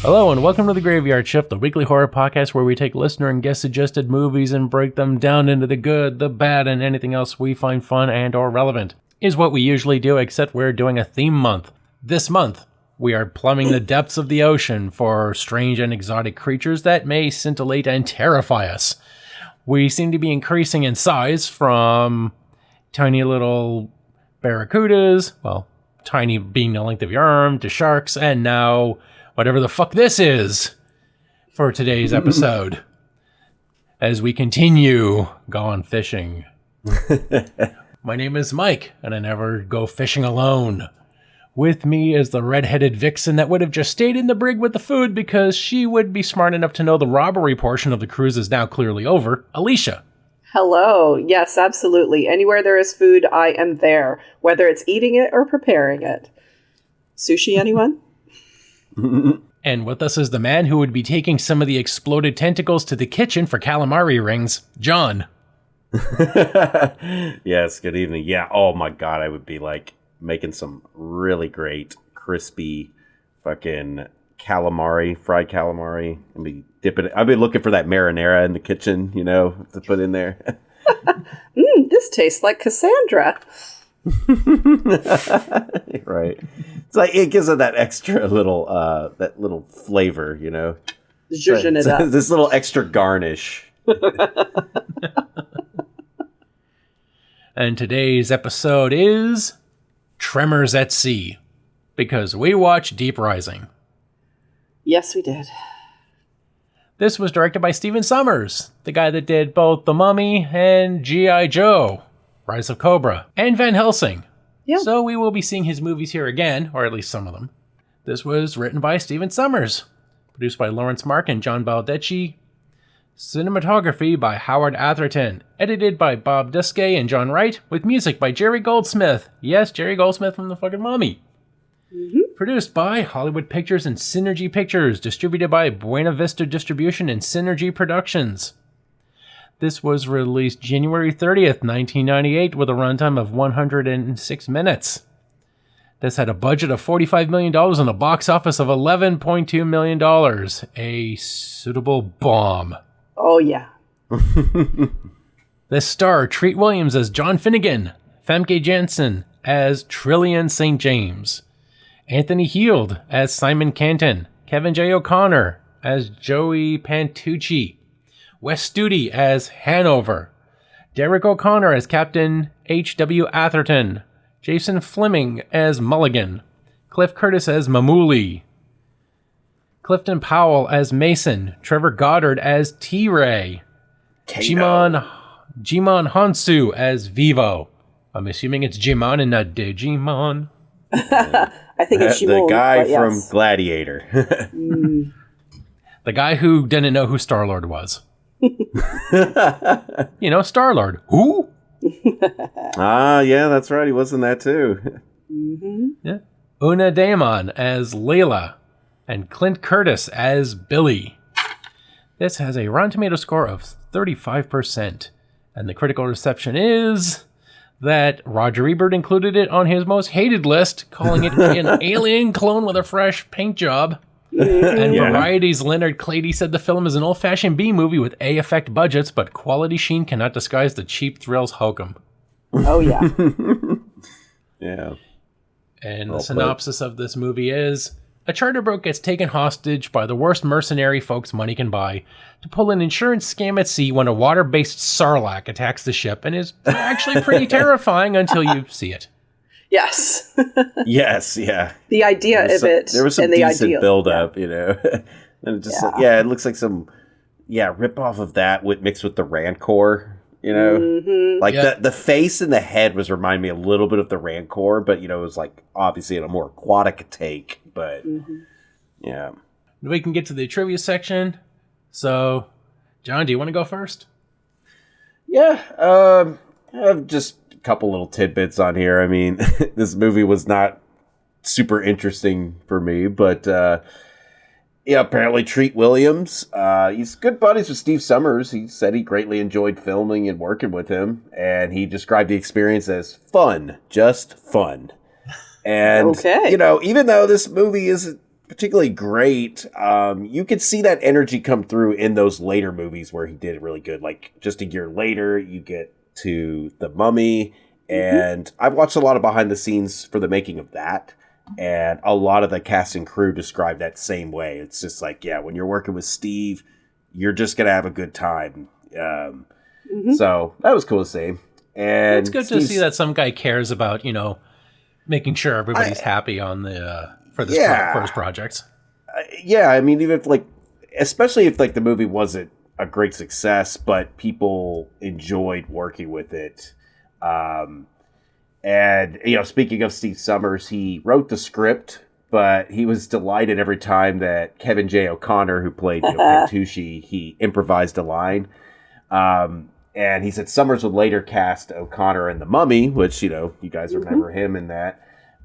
Hello and welcome to The Graveyard Shift, the weekly horror podcast where we take listener and guest-suggested movies and break them down into the good, the bad, and anything else we find fun and or relevant. Is what we usually do, except we're doing a theme month. This month, we are plumbing the depths of the ocean for strange and exotic creatures that may scintillate and terrify us. We seem to be increasing in size from tiny little barracudas, well, tiny being the length of your arm, to sharks, and now whatever the fuck this is for today's episode as we continue going fishing. My name is Mike, and I never go fishing alone. With me is the red-headed vixen that would have just stayed in the brig with the food because she would be smart enough to know the robbery portion of the cruise is now clearly over, Alicia. Hello. Yes, absolutely. Anywhere there is food, I am there, whether it's eating it or preparing it. Sushi, anyone? And with us is the man who would be taking some of the exploded tentacles to the kitchen for calamari rings, John. Yes, good evening. Yeah, oh my god, I would be like making some really great, crispy fucking calamari, fried calamari, and be dipping it. I'd be looking for that marinara in the kitchen, you know, to put in there. This tastes like Cassandra. Right. It's like it gives it that extra little that little flavor, you know. Zhuzhing it up. This little extra garnish. And today's episode is Tremors at Sea, because we watched Deep Rising. Yes, we did. This was directed by Stephen Sommers, the guy that did both The Mummy and G.I. Joe, Rise of Cobra, and Van Helsing. Yep. So we will be seeing his movies here again, or at least some of them. This was written by Stephen Sommers, produced by Lawrence Mark and John Baldecchi, cinematography by Howard Atherton, edited by Bob Duskay and John Wright, with music by Jerry Goldsmith. Yes, Jerry Goldsmith from the fucking Mummy. Mm-hmm. Produced by Hollywood Pictures and Synergy Pictures, distributed by Buena Vista Distribution and Synergy Productions. This was released January 30th, 1998, with a runtime of 106 minutes. This had a budget of $45 million and a box office of $11.2 million. A suitable bomb. Oh, yeah. This star Treat Williams as John Finnegan, Famke Janssen as Trillian St. James, Anthony Heald as Simon Canton, Kevin J. O'Connor as Joey Pantucci, Wes Studi as Hanover, Derek O'Connor as Captain H.W. Atherton, Jason Fleming as Mulligan, Cliff Curtis as Mamuli, Clifton Powell as Mason, Trevor Goddard as T-Ray, Jimon Hansu as Vivo. I'm assuming it's Jimon and not Digimon. I think it's the guy from Gladiator. The guy who didn't know who Star-Lord was. You know, Star-Lord. Who? Yeah, that's right. He was in that too. Mm-hmm. Yeah. Una Damon as Layla, and Clint Curtis as Billy. This has a Rotten Tomato score of 35%, and the critical reception is that Roger Ebert included it on his most hated list, calling it an alien clone with a fresh paint job. And Variety's Leonard Clady said the film is an old-fashioned B-movie with A-effect budgets, but quality sheen cannot disguise the cheap thrills hokum. Oh, yeah. Yeah. And the synopsis of this movie is, a charter boat gets taken hostage by the worst mercenary folks money can buy to pull an insurance scam at sea when a water-based sarlacc attacks the ship, and is actually pretty terrifying until you see it. Yes. Yes, yeah. The idea of it. There was some and the decent build-up, you know. And it just, it looks like some, rip-off of that mixed with the Rancor, you know. Mm-hmm. Like, the face and the head was remind me a little bit of the Rancor, but, you know, it was, like, obviously in a more aquatic take, but, yeah. We can get to the trivia section. So, John, do you want to go first? Yeah, I have just couple little tidbits on here. I mean, this movie was not super interesting for me, but apparently Treat Williams, he's good buddies with Steve Sommers. He said he greatly enjoyed filming and working with him, and he described the experience as fun, just fun. And, you know, even though this movie is particularly great. You could see that energy come through in those later movies where he did it really good. Like just a year later, you get to The Mummy, and I've watched a lot of behind the scenes for the making of that, and a lot of the cast and crew describe that same way. It's just like, yeah, when you're working with Steve, you're just gonna have a good time. So that was cool to see. And it's good to see that some guy cares about, making sure everybody's happy on the for this for his projects. Yeah, I mean, even if especially if the movie wasn't a great success, but people enjoyed working with it. And speaking of Steve Summers, he wrote the script, but he was delighted every time that Kevin J. O'Connor, who played Pantucci, he improvised a line. And he said Summers would later cast O'Connor in The Mummy, which, you guys remember him in that.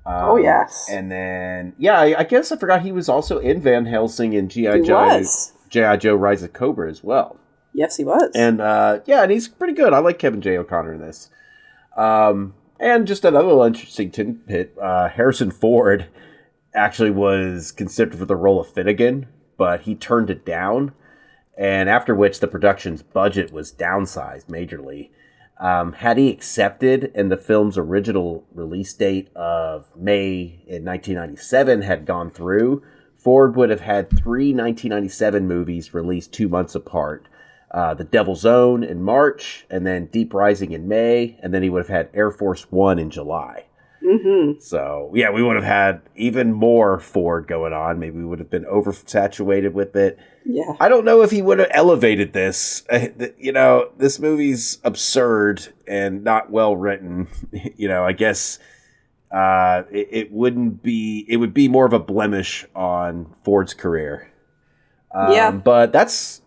Oh, yes. And then, I guess I forgot he was also in Van Helsing and G.I. Joe Rise of Cobra as well. Yes, he was. And, and he's pretty good. I like Kevin J. O'Connor in this. And just another interesting tidbit, Harrison Ford actually was considered for the role of Finnegan, but he turned it down. And after which the production's budget was downsized majorly. Had he accepted and the film's original release date of May in 1997 had gone through, Ford would have had 3 1997 movies released 2 months apart. The Devil's Own in March, and then Deep Rising in May, and then he would have had Air Force One in July. So, we would have had even more Ford going on. Maybe we would have been oversaturated with it. Yeah. I don't know if he would have elevated this. This movie's absurd and not well written. I guess it would be more of a blemish on Ford's career. But that's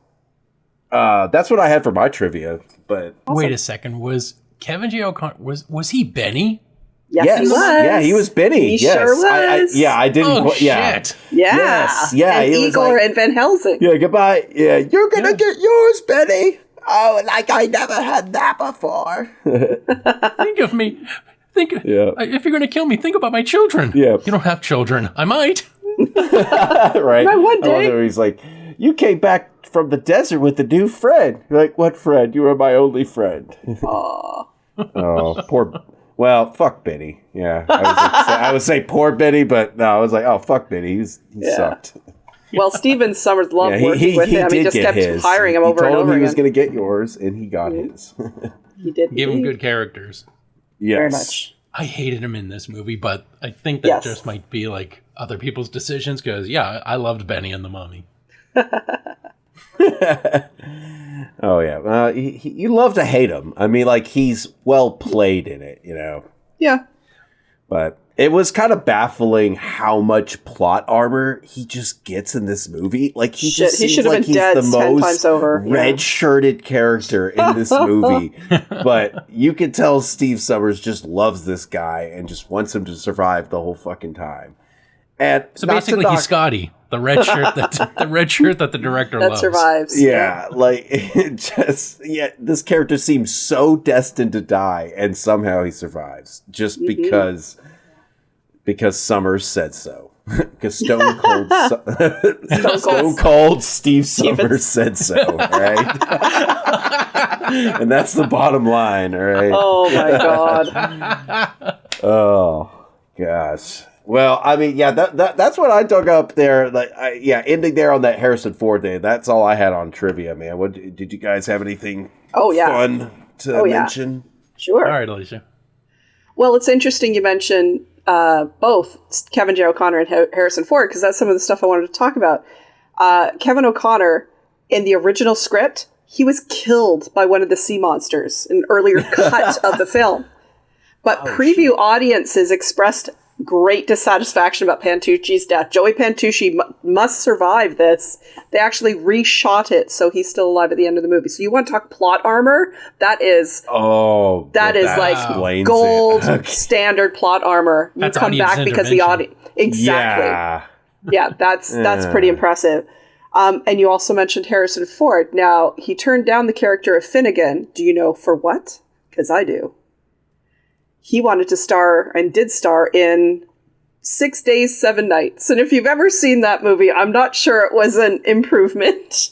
what I had for my trivia. But wait a second, was Kevin J. O'Connor was he Benny? Yes, he was. Yeah, he was Benny. He sure was. I didn't. Oh, shit. Yeah. Yes. Yeah. And Igor and Van Helsing. Yeah. Goodbye. Yeah. You're gonna get yours, Benny. Oh, like I never had that before. Think of me. If you're gonna kill me, think about my children. Yeah. You don't have children. I might. Right. One day. I love it. He's like, you came back from the desert with a new friend. You're like, what friend? You were my only friend. Aww. Oh, poor. Well, fuck Benny. Yeah, I would say poor Benny, but no, I was like, oh, fuck Benny. He sucked. Well, Steven Summers loved working with him. He just kept hiring him over and over again. He was going to get yours, and he got his. He did. Give him good characters. Yes. Very much. I hated him in this movie, but I think that just might be like other people's decisions because, I loved Benny in The Mummy. Oh, yeah. You love to hate him. I mean, he's well played in it, Yeah. But it was kind of baffling how much plot armor he just gets in this movie. He just seems like he's the most red-shirted character in this movie. But you can tell Steve Summers just loves this guy and just wants him to survive the whole fucking time. And so basically, he's Scotty, the red shirt that the director loves. Survives. Yeah, this character seems so destined to die, and somehow he survives just because Summers said so. Because Stone Cold Steve Summers said so, right? And that's the bottom line, all right? Oh my god. Oh gosh. Well, I mean, that's what I dug up there. Ending there on that Harrison Ford day. That's all I had on trivia, man. What did you guys have anything fun to mention? Sure. All right, Alicia. Well, it's interesting you mentioned both Kevin J. O'Connor and Harrison Ford because that's some of the stuff I wanted to talk about. Kevin O'Connor, in the original script, he was killed by one of the sea monsters in an earlier cut of the film. But preview audiences expressed great dissatisfaction about Pantucci's death. Joey Pantucci must survive this. They actually reshot it so he's still alive at the end of the movie. So you want to talk plot armor? That is gold standard plot armor. You that's come back because the audience exactly. Yeah, that's pretty impressive. And you also mentioned Harrison Ford. Now, he turned down the character of Finnegan. Do you know for what? Because I do. He wanted to star and did star in 6 Days, 7 Nights. And if you've ever seen that movie, I'm not sure it was an improvement.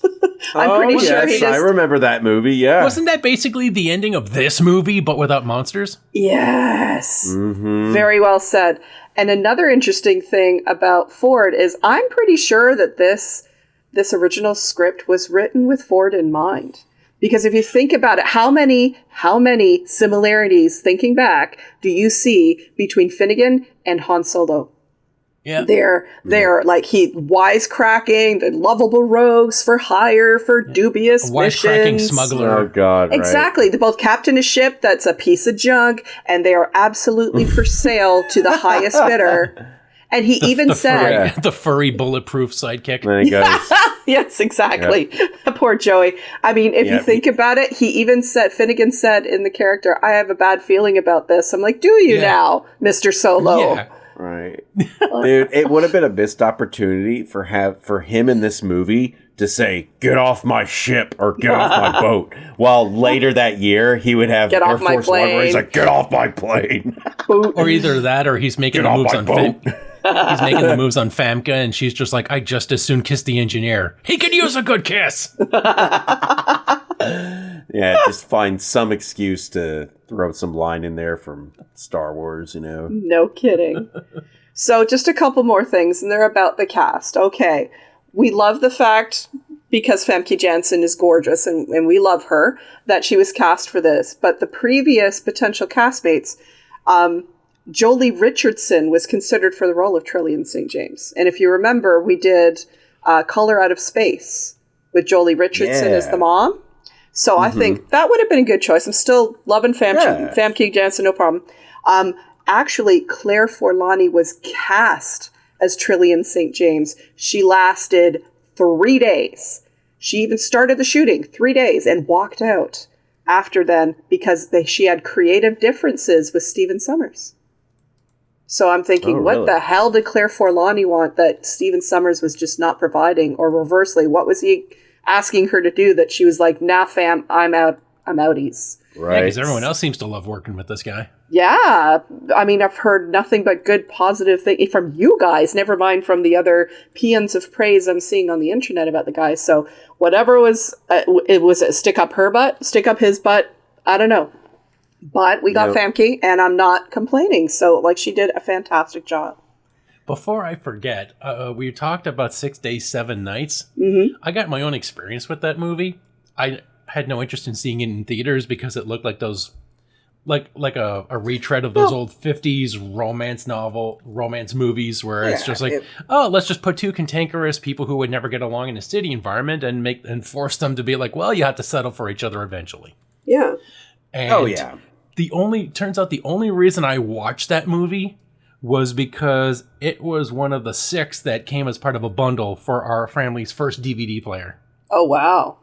I'm pretty sure he just... I remember that movie, yeah. Wasn't that basically the ending of this movie, but without monsters? Yes. Mm-hmm. Very well said. And another interesting thing about Ford is I'm pretty sure that this original script was written with Ford in mind. Because if you think about it, how many similarities, thinking back, do you see between Finnegan and Han Solo? Yeah. They're like wisecracking, the lovable rogues for hire for dubious wisecracking missions. smuggler. Oh, God, right. Exactly. They both captain a ship that's a piece of junk, and they are absolutely for sale to the highest bidder. And he even said... the furry bulletproof sidekick. There he goes. Yes, exactly. Yep. Poor Joey. I mean, if you think about it, Finnegan said in the character, I have a bad feeling about this. I'm like, do you now, Mr. Solo? Yeah. Right. Dude, it would have been a missed opportunity for him in this movie to say, get off my ship or get off my boat. While later that year, he would have Get Air off my Force One where he's plane. like, get off my plane. Or either that or he's making Get the off moves my on boat. He's making the moves on Famke, and she's just like, I just as soon kiss the engineer. He could use a good kiss. Yeah, just find some excuse to throw some line in there from Star Wars, you know. No kidding. So just a couple more things, and they're about the cast. Okay. We love the fact, because Famke Janssen is gorgeous, and we love her, that she was cast for this. But the previous potential castmates... Jolie Richardson was considered for the role of Trillian St. James. And if you remember, we did Color Out of Space with Jolie Richardson as the mom. So I think that would have been a good choice. I'm still loving Famke Janssen, no problem. Actually, Claire Forlani was cast as Trillian St. James. She lasted 3 days. She even started the shooting 3 days and walked out after then because she had creative differences with Stephen Sommers. So I'm thinking, what the hell did Claire Forlani want that Stephen Sommers was just not providing? Or reversely, what was he asking her to do that she was like, nah, fam, I'm out. I'm outies. Right. Yeah, because everyone else seems to love working with this guy. Yeah. I mean, I've heard nothing but good, positive things from you guys, never mind from the other paeans of praise I'm seeing on the internet about the guy. So whatever was, it was a stick up her butt, stick up his butt. I don't know. But we got Famke, and I'm not complaining. So, like, she did a fantastic job. Before I forget, we talked about 6 Days, 7 Nights. Mm-hmm. I got my own experience with that movie. I had no interest in seeing it in theaters because it looked like those, like a retread of those old 50s romance movies where it's just like, let's just put two cantankerous people who would never get along in a city environment and force them to be like, well, you have to settle for each other eventually. Yeah. And turns out the only reason I watched that movie was because it was one of the 6 that came as part of a bundle for our family's first DVD player. Oh, wow.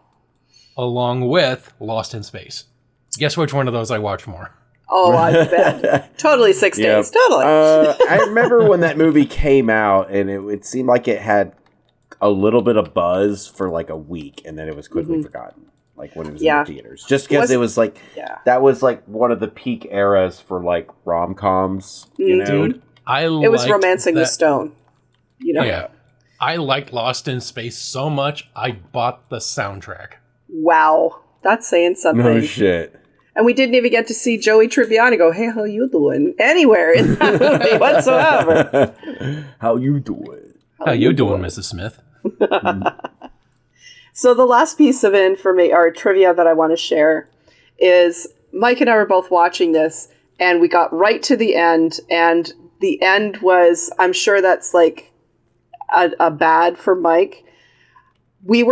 Along with Lost in Space. Guess which one of those I watched more? Oh, I bet. Totally 6 days. Totally. I remember when that movie came out, and it seemed like it had a little bit of buzz for like a week, and then it was quickly forgotten. Like when it was in the theaters. Just because it was like, that was like one of the peak eras for like rom-coms, you know? Dude, it was Romancing the Stone. You know? Yeah. I liked Lost in Space so much, I bought the soundtrack. Wow. That's saying something. No shit. And we didn't even get to see Joey Tribbiani go, hey, how you doing? Anywhere in that movie whatsoever. How you doing? How you doing, Mrs. Smith? So the last piece of trivia that I want to share is Mike and I were both watching this, and we got right to the end, and the end was, I'm sure that's like a bad for Mike. We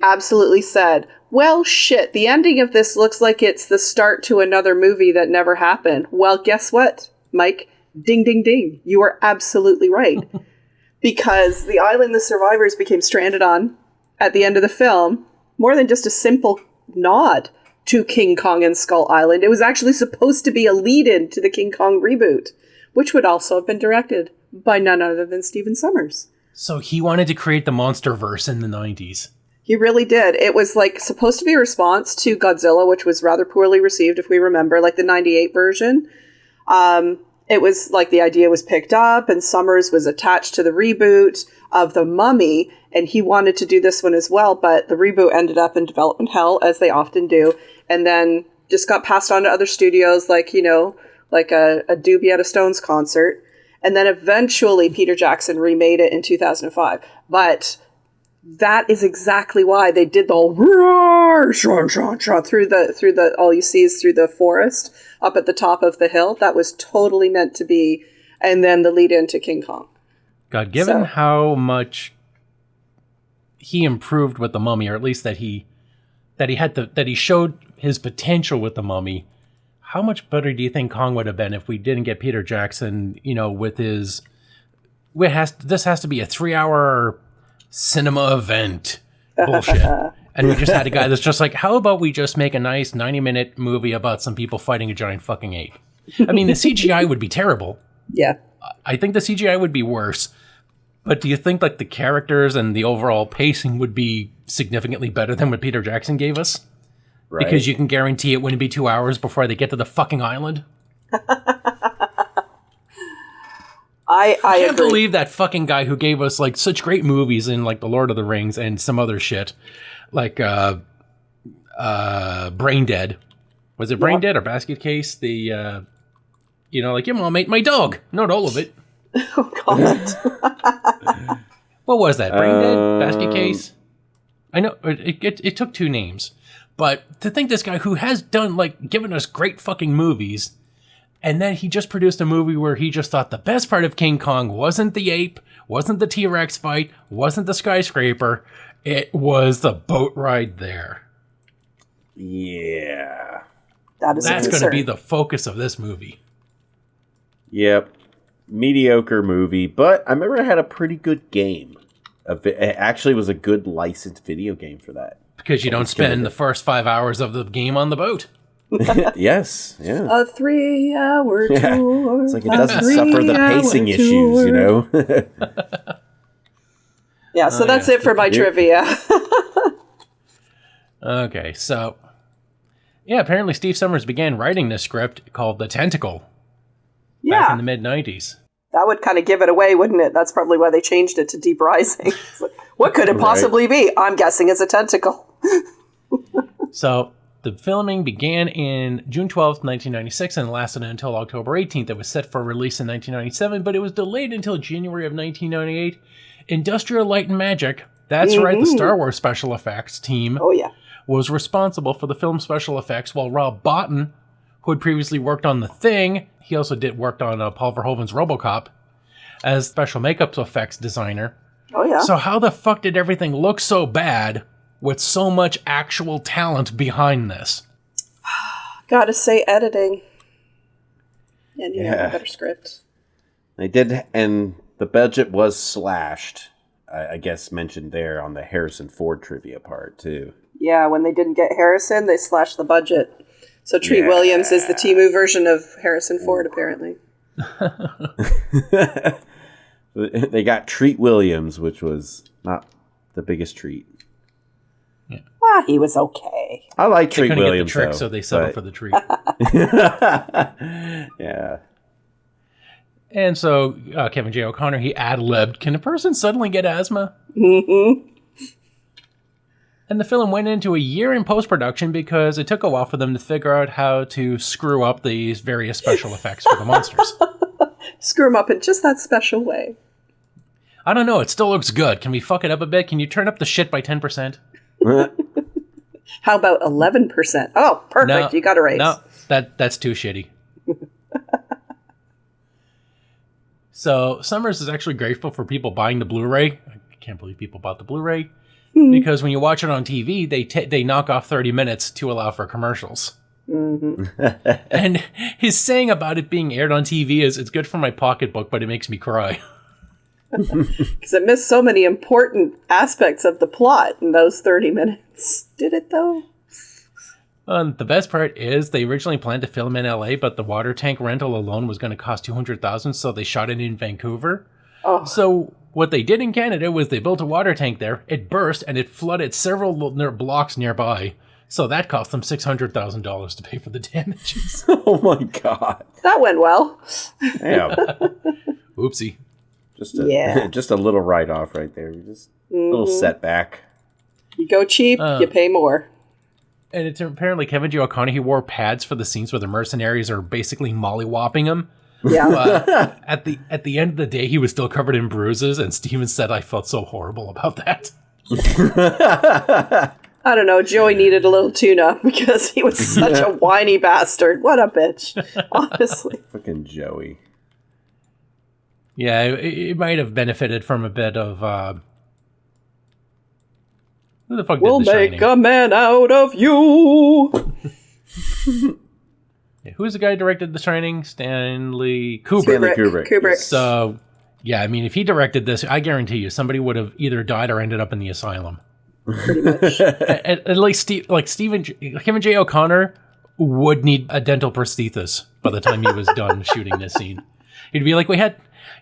absolutely said, well, shit, the ending of this looks like it's the start to another movie that never happened. Well, guess what, Mike? Ding, ding, ding. You are absolutely right. Because the island the survivors became stranded on at the end of the film, more than just a simple nod to King Kong and Skull Island, it was actually supposed to be a lead-in to the King Kong reboot, which would also have been directed by none other than Stephen Sommers. So he wanted to create the Monsterverse in the 90s. He really did. It was like supposed to be a response to Godzilla, which was rather poorly received, if we remember, like the 98 version. it was like the idea was picked up and Summers was attached to the reboot of The Mummy, and he wanted to do this one as well, but the reboot ended up in development hell, as they often do, and then just got passed on to other studios, like, like a doobie at a Stones concert. And then eventually Peter Jackson remade it in 2005. But that is exactly why they did the whole roar, through the all you see is through the forest up at the top of the hill. That was totally meant to be, and then the lead into King Kong. God, given how much he improved with The Mummy, or at least that he showed his potential with The Mummy, how much better do you think Kong would have been if we didn't get Peter Jackson, with his... This has to be a 3-hour cinema event bullshit. And we just had a guy that's just like, how about we just make a nice 90-minute movie about some people fighting a giant fucking ape? I mean, the CGI would be terrible. Yeah. I think the CGI would be worse. But do you think like the characters and the overall pacing would be significantly better than what Peter Jackson gave us? Right. Because you can guarantee it wouldn't be 2 hours before they get to the fucking island? I can't agree. believe that fucking guy who gave us like such great movies in like The Lord of the Rings and some other shit, like Brain Dead. Was it Brain Dead or Basket Case? The like, your mom ate my dog. Not all of it. Oh God. What was that? Brain Dead? Basket Case? I know it took two names, but to think this guy who has done like given us great fucking movies. And then he just produced a movie where he just thought the best part of King Kong wasn't the ape, wasn't the T-Rex fight, wasn't the skyscraper. It was the boat ride there. Yeah. That's going to be the focus of this movie. Yep. Mediocre movie, but I remember it had a pretty good game. It actually was a good licensed video game for that. Because you don't spend the first 5 hours of the game on the boat. Yes, yeah. A 3-hour tour. It's like it doesn't suffer the pacing issues, Yeah, so that's it for my trivia. Okay, so... Yeah, apparently Steve Summers began writing this script called The Tentacle back in the mid-90s. That would kind of give it away, wouldn't it? That's probably why they changed it to Deep Rising. What could it possibly be? I'm guessing it's a tentacle. So... The filming began in June 12th, 1996 and lasted until October 18th. It was set for release in 1997, but it was delayed until January of 1998. Industrial Light and Magic, that's right, the Star Wars special effects team, was responsible for the film special effects, while Rob Bottin, who had previously worked on The Thing, he also worked on Paul Verhoeven's RoboCop, as special makeup effects designer. Oh, yeah. So how the fuck did everything look so bad with so much actual talent behind this? Gotta say editing. And you have a better script. They did, and the budget was slashed, I guess mentioned there on the Harrison Ford trivia part, too. Yeah, when they didn't get Harrison, they slashed the budget. So Treat Williams is the Temu version of Harrison Ford, apparently. They got Treat Williams, which was not the biggest treat. He was okay. I like Treat Williams, get the trick, so they settled for the treat. Yeah. And so Kevin J. O'Connor, he ad-libbed, "Can a person suddenly get asthma?" Mm-hmm. And the film went into a year in post-production because it took a while for them to figure out how to screw up these various special effects for the monsters. Screw them up in just that special way. I don't know, it still looks good. Can we fuck it up a bit? Can you turn up the shit by 10%? How about 11%? Oh, perfect. No, you got a raise. No, that's too shitty. So Summers is actually grateful for people buying the Blu-ray. I can't believe people bought the Blu-ray. Because when you watch it on TV, they knock off 30 minutes to allow for commercials. Mm-hmm. And his saying about it being aired on TV is, "It's good for my pocketbook, but it makes me cry." Because it missed so many important aspects of the plot in those 30 minutes. Did it, though? The best part is they originally planned to film in LA, but the water tank rental alone was going to cost $200,000, so they shot it in Vancouver. Oh. So what they did in Canada was they built a water tank there, it burst, and it flooded several blocks nearby. So that cost them $600,000 to pay for the damages. Oh my god. That went well. Yeah. Oopsie. Just a little write-off right there. Just a little setback. You go cheap, you pay more. And it's apparently Kevin J. O'Connor, he wore pads for the scenes where the mercenaries are basically mollywopping him. Yeah. But at the end of the day, he was still covered in bruises, and Steven said, I felt so horrible about that. I don't know, Joey needed a little tune-up because he was such a whiny bastard. What a bitch, honestly. Fucking Joey. Yeah, it might have benefited from a bit of, who the fuck we'll did The make Shining? a man out of you. Yeah, who's the guy who directed The Shining? Stanley Kubrick. Kubrick. So, yeah, I mean, if he directed this, I guarantee you somebody would have either died or ended up in the asylum. Pretty much. At least Kevin J. O'Connor would need a dental prosthesis by the time he was done shooting this scene. He'd be like,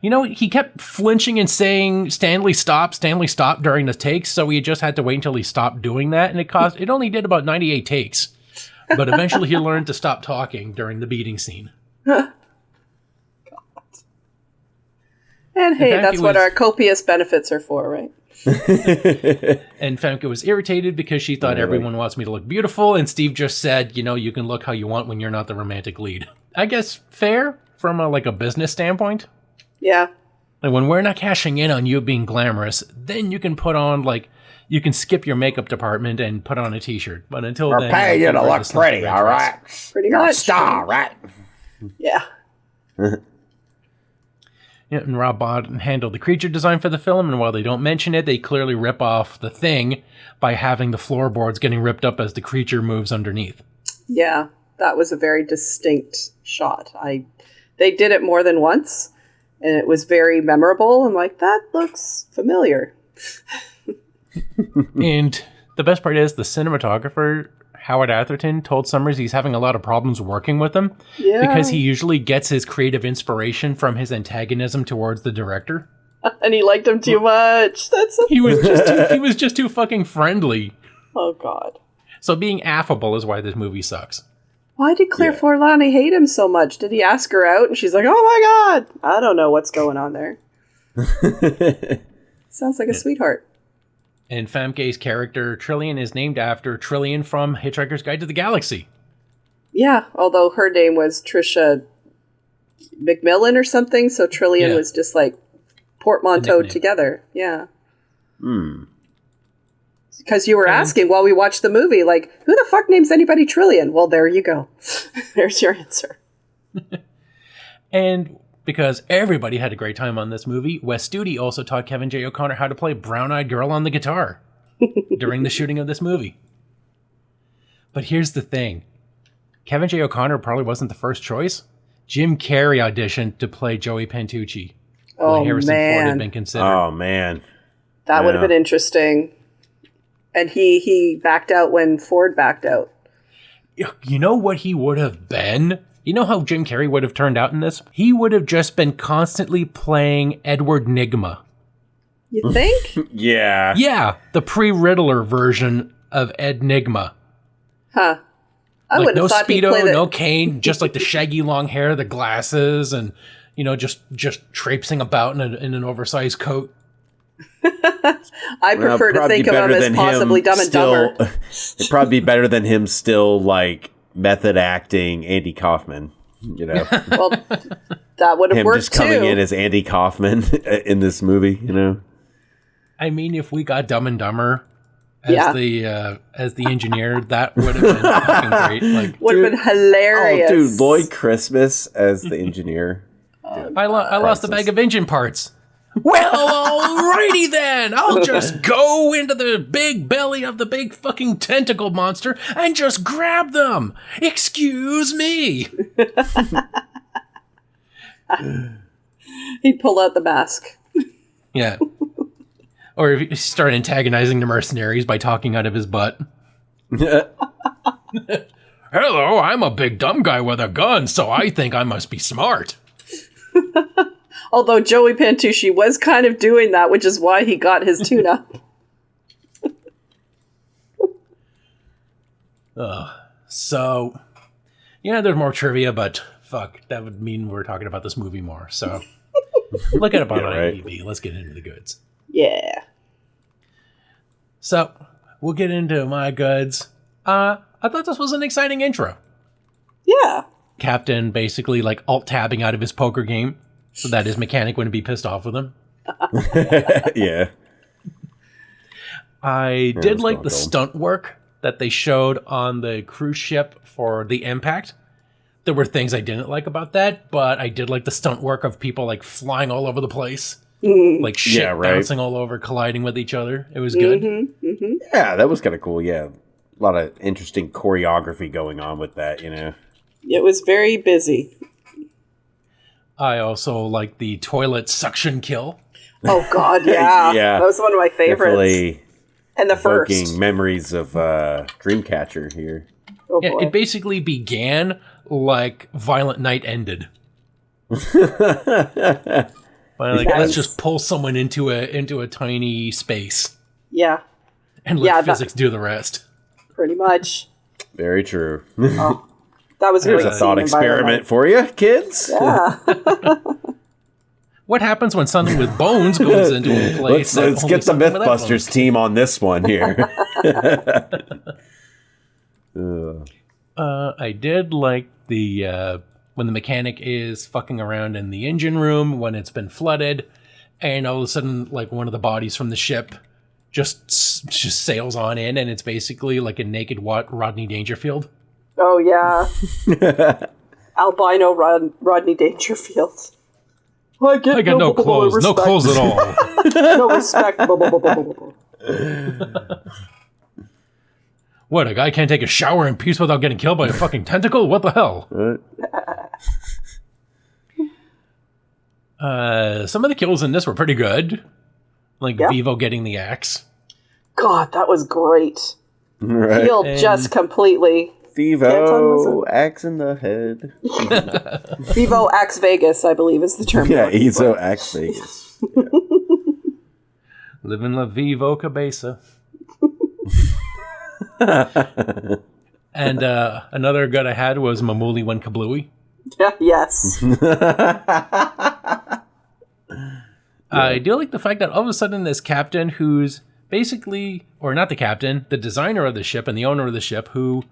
he kept flinching and saying, Stanley, stop during the takes, so we just had to wait until he stopped doing that, and it only did about 98 takes. But eventually he learned to stop talking during the beating scene. God. And hey, that's what our copious benefits are for, right? And Famke was irritated because she thought everyone wants me to look beautiful, and Steve just said, you can look how you want when you're not the romantic lead. I guess fair from a business standpoint. Yeah. Like when we're not cashing in on you being glamorous, then you can put on you can skip your makeup department and put on a t-shirt. But until then, we're paying you to look pretty, all right? Pretty You're much. a star, right? Yeah. Yeah, and Rob Bottin handled the creature design for the film, and while they don't mention it, they clearly rip off The Thing by having the floorboards getting ripped up as the creature moves underneath. Yeah, that was a very distinct shot. They did it more than once, and it was very memorable. I'm like, that looks familiar. And the best part is the cinematographer, Howard Atherton, told Summers he's having a lot of problems working with him because he usually gets his creative inspiration from his antagonism towards the director. And he liked him too much. He was just too fucking friendly. Oh God. So being affable is why this movie sucks. Why did Claire Forlani hate him so much? Did he ask her out and she's like, oh my God, I don't know what's going on there. Sounds like a sweetheart. And Famke's character, Trillian, is named after Trillian from Hitchhiker's Guide to the Galaxy. Yeah, although her name was Trisha McMillan or something, so Trillian was just like portmanteaued together. Yeah. Because you were asking while we watched the movie, like, who the fuck names anybody Trillian? Well, there you go. There's your answer. And because everybody had a great time on this movie, Wes Studi also taught Kevin J. O'Connor how to play Brown Eyed Girl on the guitar during the shooting of this movie. But here's the thing. Kevin J. O'Connor probably wasn't the first choice. Jim Carrey auditioned to play Joey Pantucci. Oh, Harrison man. Ford had been considered. Oh, man. That would have been interesting. And he backed out when Ford backed out. You know what he would have been? You know how Jim Carrey would have turned out in this? He would have just been constantly playing Edward Nygma. You think? Yeah. Yeah, the pre-Riddler version of Ed Nygma. Huh. I Like wouldn't no have thought he'd Speedo, play no cane, just like the shaggy long hair, the glasses, and, just traipsing about in an oversized coat. I prefer to think of him as possibly Dumb and Dumber. It'd probably be better than him still, method acting Andy Kaufman, Well, that would have him worked just coming too. in as Andy Kaufman in this movie, I mean, if we got Dumb and Dumber as the engineer, that would have been fucking great. Would have been hilarious. Oh, dude, Lloyd Christmas as the engineer. Dude, I lost a bag of engine parts. Well, alrighty then. I'll just go into the big belly of the big fucking tentacle monster and just grab them. Excuse me. He'd pull out the mask. Yeah. Or if you start antagonizing the mercenaries by talking out of his butt. Hello, I'm a big dumb guy with a gun, so I think I must be smart. Although Joey Pantucci was kind of doing that, which is why he got his tune-up. So, yeah, there's more trivia, but fuck, that would mean we're talking about this movie more. So, look it up on IMDb. Let's get into the goods. Yeah. So, we'll get into my goods. I thought this was an exciting intro. Yeah. Captain basically like alt-tabbing out of his poker game so that his mechanic wouldn't be pissed off with him. Yeah. I did like the stunt work that they showed on the cruise ship for the impact. There were things I didn't like about that, but I did like the stunt work of people like flying all over the place. Like shit bouncing all over, colliding with each other. It was good. Yeah, that was kind of cool. Yeah. A lot of interesting choreography going on with that, you know. It was very busy. I also like the toilet suction kill. Oh, God, yeah. Yeah. That was one of my favorites. Definitely and the first. evoking memories of Dreamcatcher here. Oh, Yeah, boy. it basically began like Violent Night ended. Like, let's just pull someone into a tiny space. Yeah. And let physics do the rest. Pretty much. Very true. Oh, that was a There's great a thought experiment for you, kids. Yeah. What happens when something with bones goes into a place? Let's get the Mythbusters team on this one here. I did like the when the mechanic is fucking around in the engine room when it's been flooded, and all of a sudden, like one of the bodies from the ship just sails on in, and it's basically like a naked Rodney Dangerfield. Oh, yeah. Albino Rodney Dangerfield. I get no clothes. No clothes at all. No respect. What, a guy can't take a shower in peace without getting killed by a fucking tentacle? What the hell? Some of the kills in this were pretty good. Like Vivo getting the axe. God, that was great. Right. Healed just completely. Vivo, axe in the head. Vivo Axe Vegas, I believe, is the term. Yeah, Ezo Axe Vegas. Yeah. Living La Vivo Cabeza. And another good I had was Mamuli when Kablooey. Yeah, yes. I do like the fact that all of a sudden this captain who's basically, or not the captain, the designer of the ship and the owner of the ship who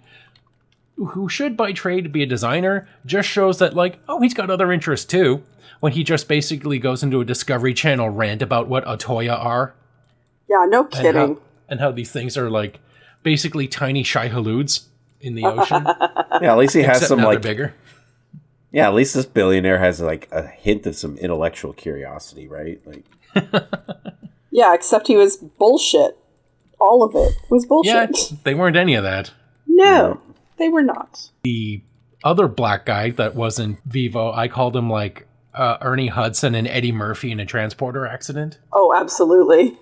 should by trade be a designer, just shows that like, oh, he's got other interests too, when he just basically goes into a Discovery Channel rant about what Otoya are. Yeah, no kidding. And how these things are like basically tiny shy haloods in the ocean. Yeah, at least he has some like bigger. Yeah, at least this billionaire has like a hint of some intellectual curiosity, right? Like, yeah, except he was bullshit. All of it was bullshit. Yeah, they weren't any of that. No, they were not. The other black guy that wasn't Vivo, I called him like Ernie Hudson and Eddie Murphy in a transporter accident. Oh, absolutely.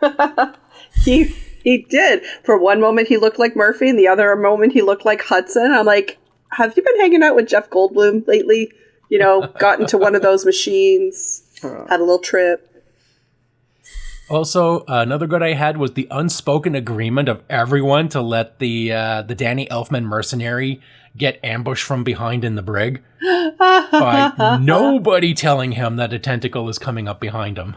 He did. For one moment, he looked like Murphy, and the other moment, he looked like Hudson. I'm like, have you been hanging out with Jeff Goldblum lately? You know, got into one of those machines, had a little trip. Also, another good I had was the unspoken agreement of everyone to let the Danny Elfman mercenary get ambushed from behind in the brig by nobody telling him that a tentacle is coming up behind him.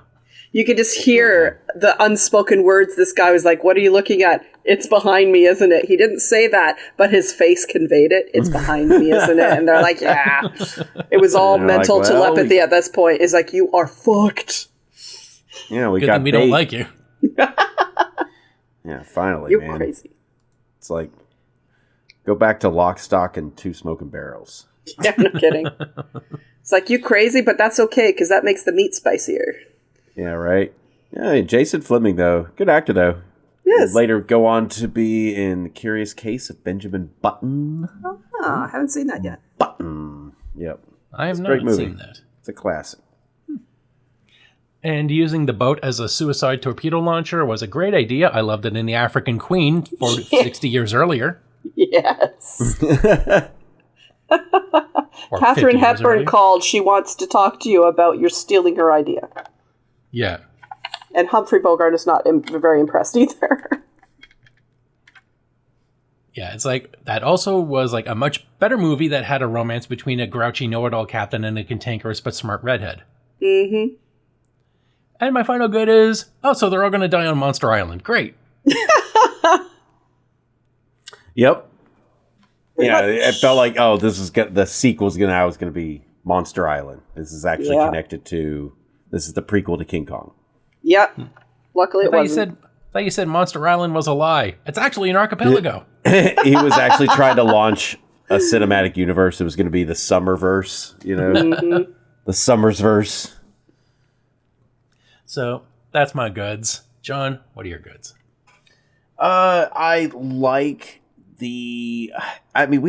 You could just hear the unspoken words. This guy was like, what are you looking at? It's behind me, isn't it? He didn't say that, but his face conveyed it. It's behind me, isn't it? And they're like, yeah. It was all mental like, telepathy at this point. It's like, you are fucked. Yeah, we Good got thing we don't like you. Yeah, finally, You're man. crazy. It's like, go back to Lock, Stock, and Two Smoking Barrels. Yeah, no kidding. It's like, you crazy, but that's okay, because that makes the meat spicier. Yeah, right. Yeah, Jason Fleming, though. Good actor, though. Yes. He'd later go on to be in The Curious Case of Benjamin Button. Oh, I haven't seen that yet. Button. Yep. I have not not seen that. It's a classic. And using the boat as a suicide torpedo launcher was a great idea. I loved it in The African Queen 60 years earlier. Yes. Or Katharine 50 years Hepburn earlier. called. She wants to talk to you about your stealing her idea. Yeah. And Humphrey Bogart is not very impressed either. Yeah, it's like that also was like a much better movie that had a romance between a grouchy know-it-all captain and a cantankerous but smart redhead. Mm-hmm. And my final good is, so they're all going to die on Monster Island. Great. Yep. Yeah, it felt like, the sequel's going to be Monster Island. This is actually connected to, this is the prequel to King Kong. Yep. Luckily it wasn't. I thought you said Monster Island was a lie. It's actually an archipelago. He was actually trying to launch a cinematic universe. It was going to be the Summerverse, Mm-hmm. the Summersverse. So that's my goods. John, what are your goods? I like we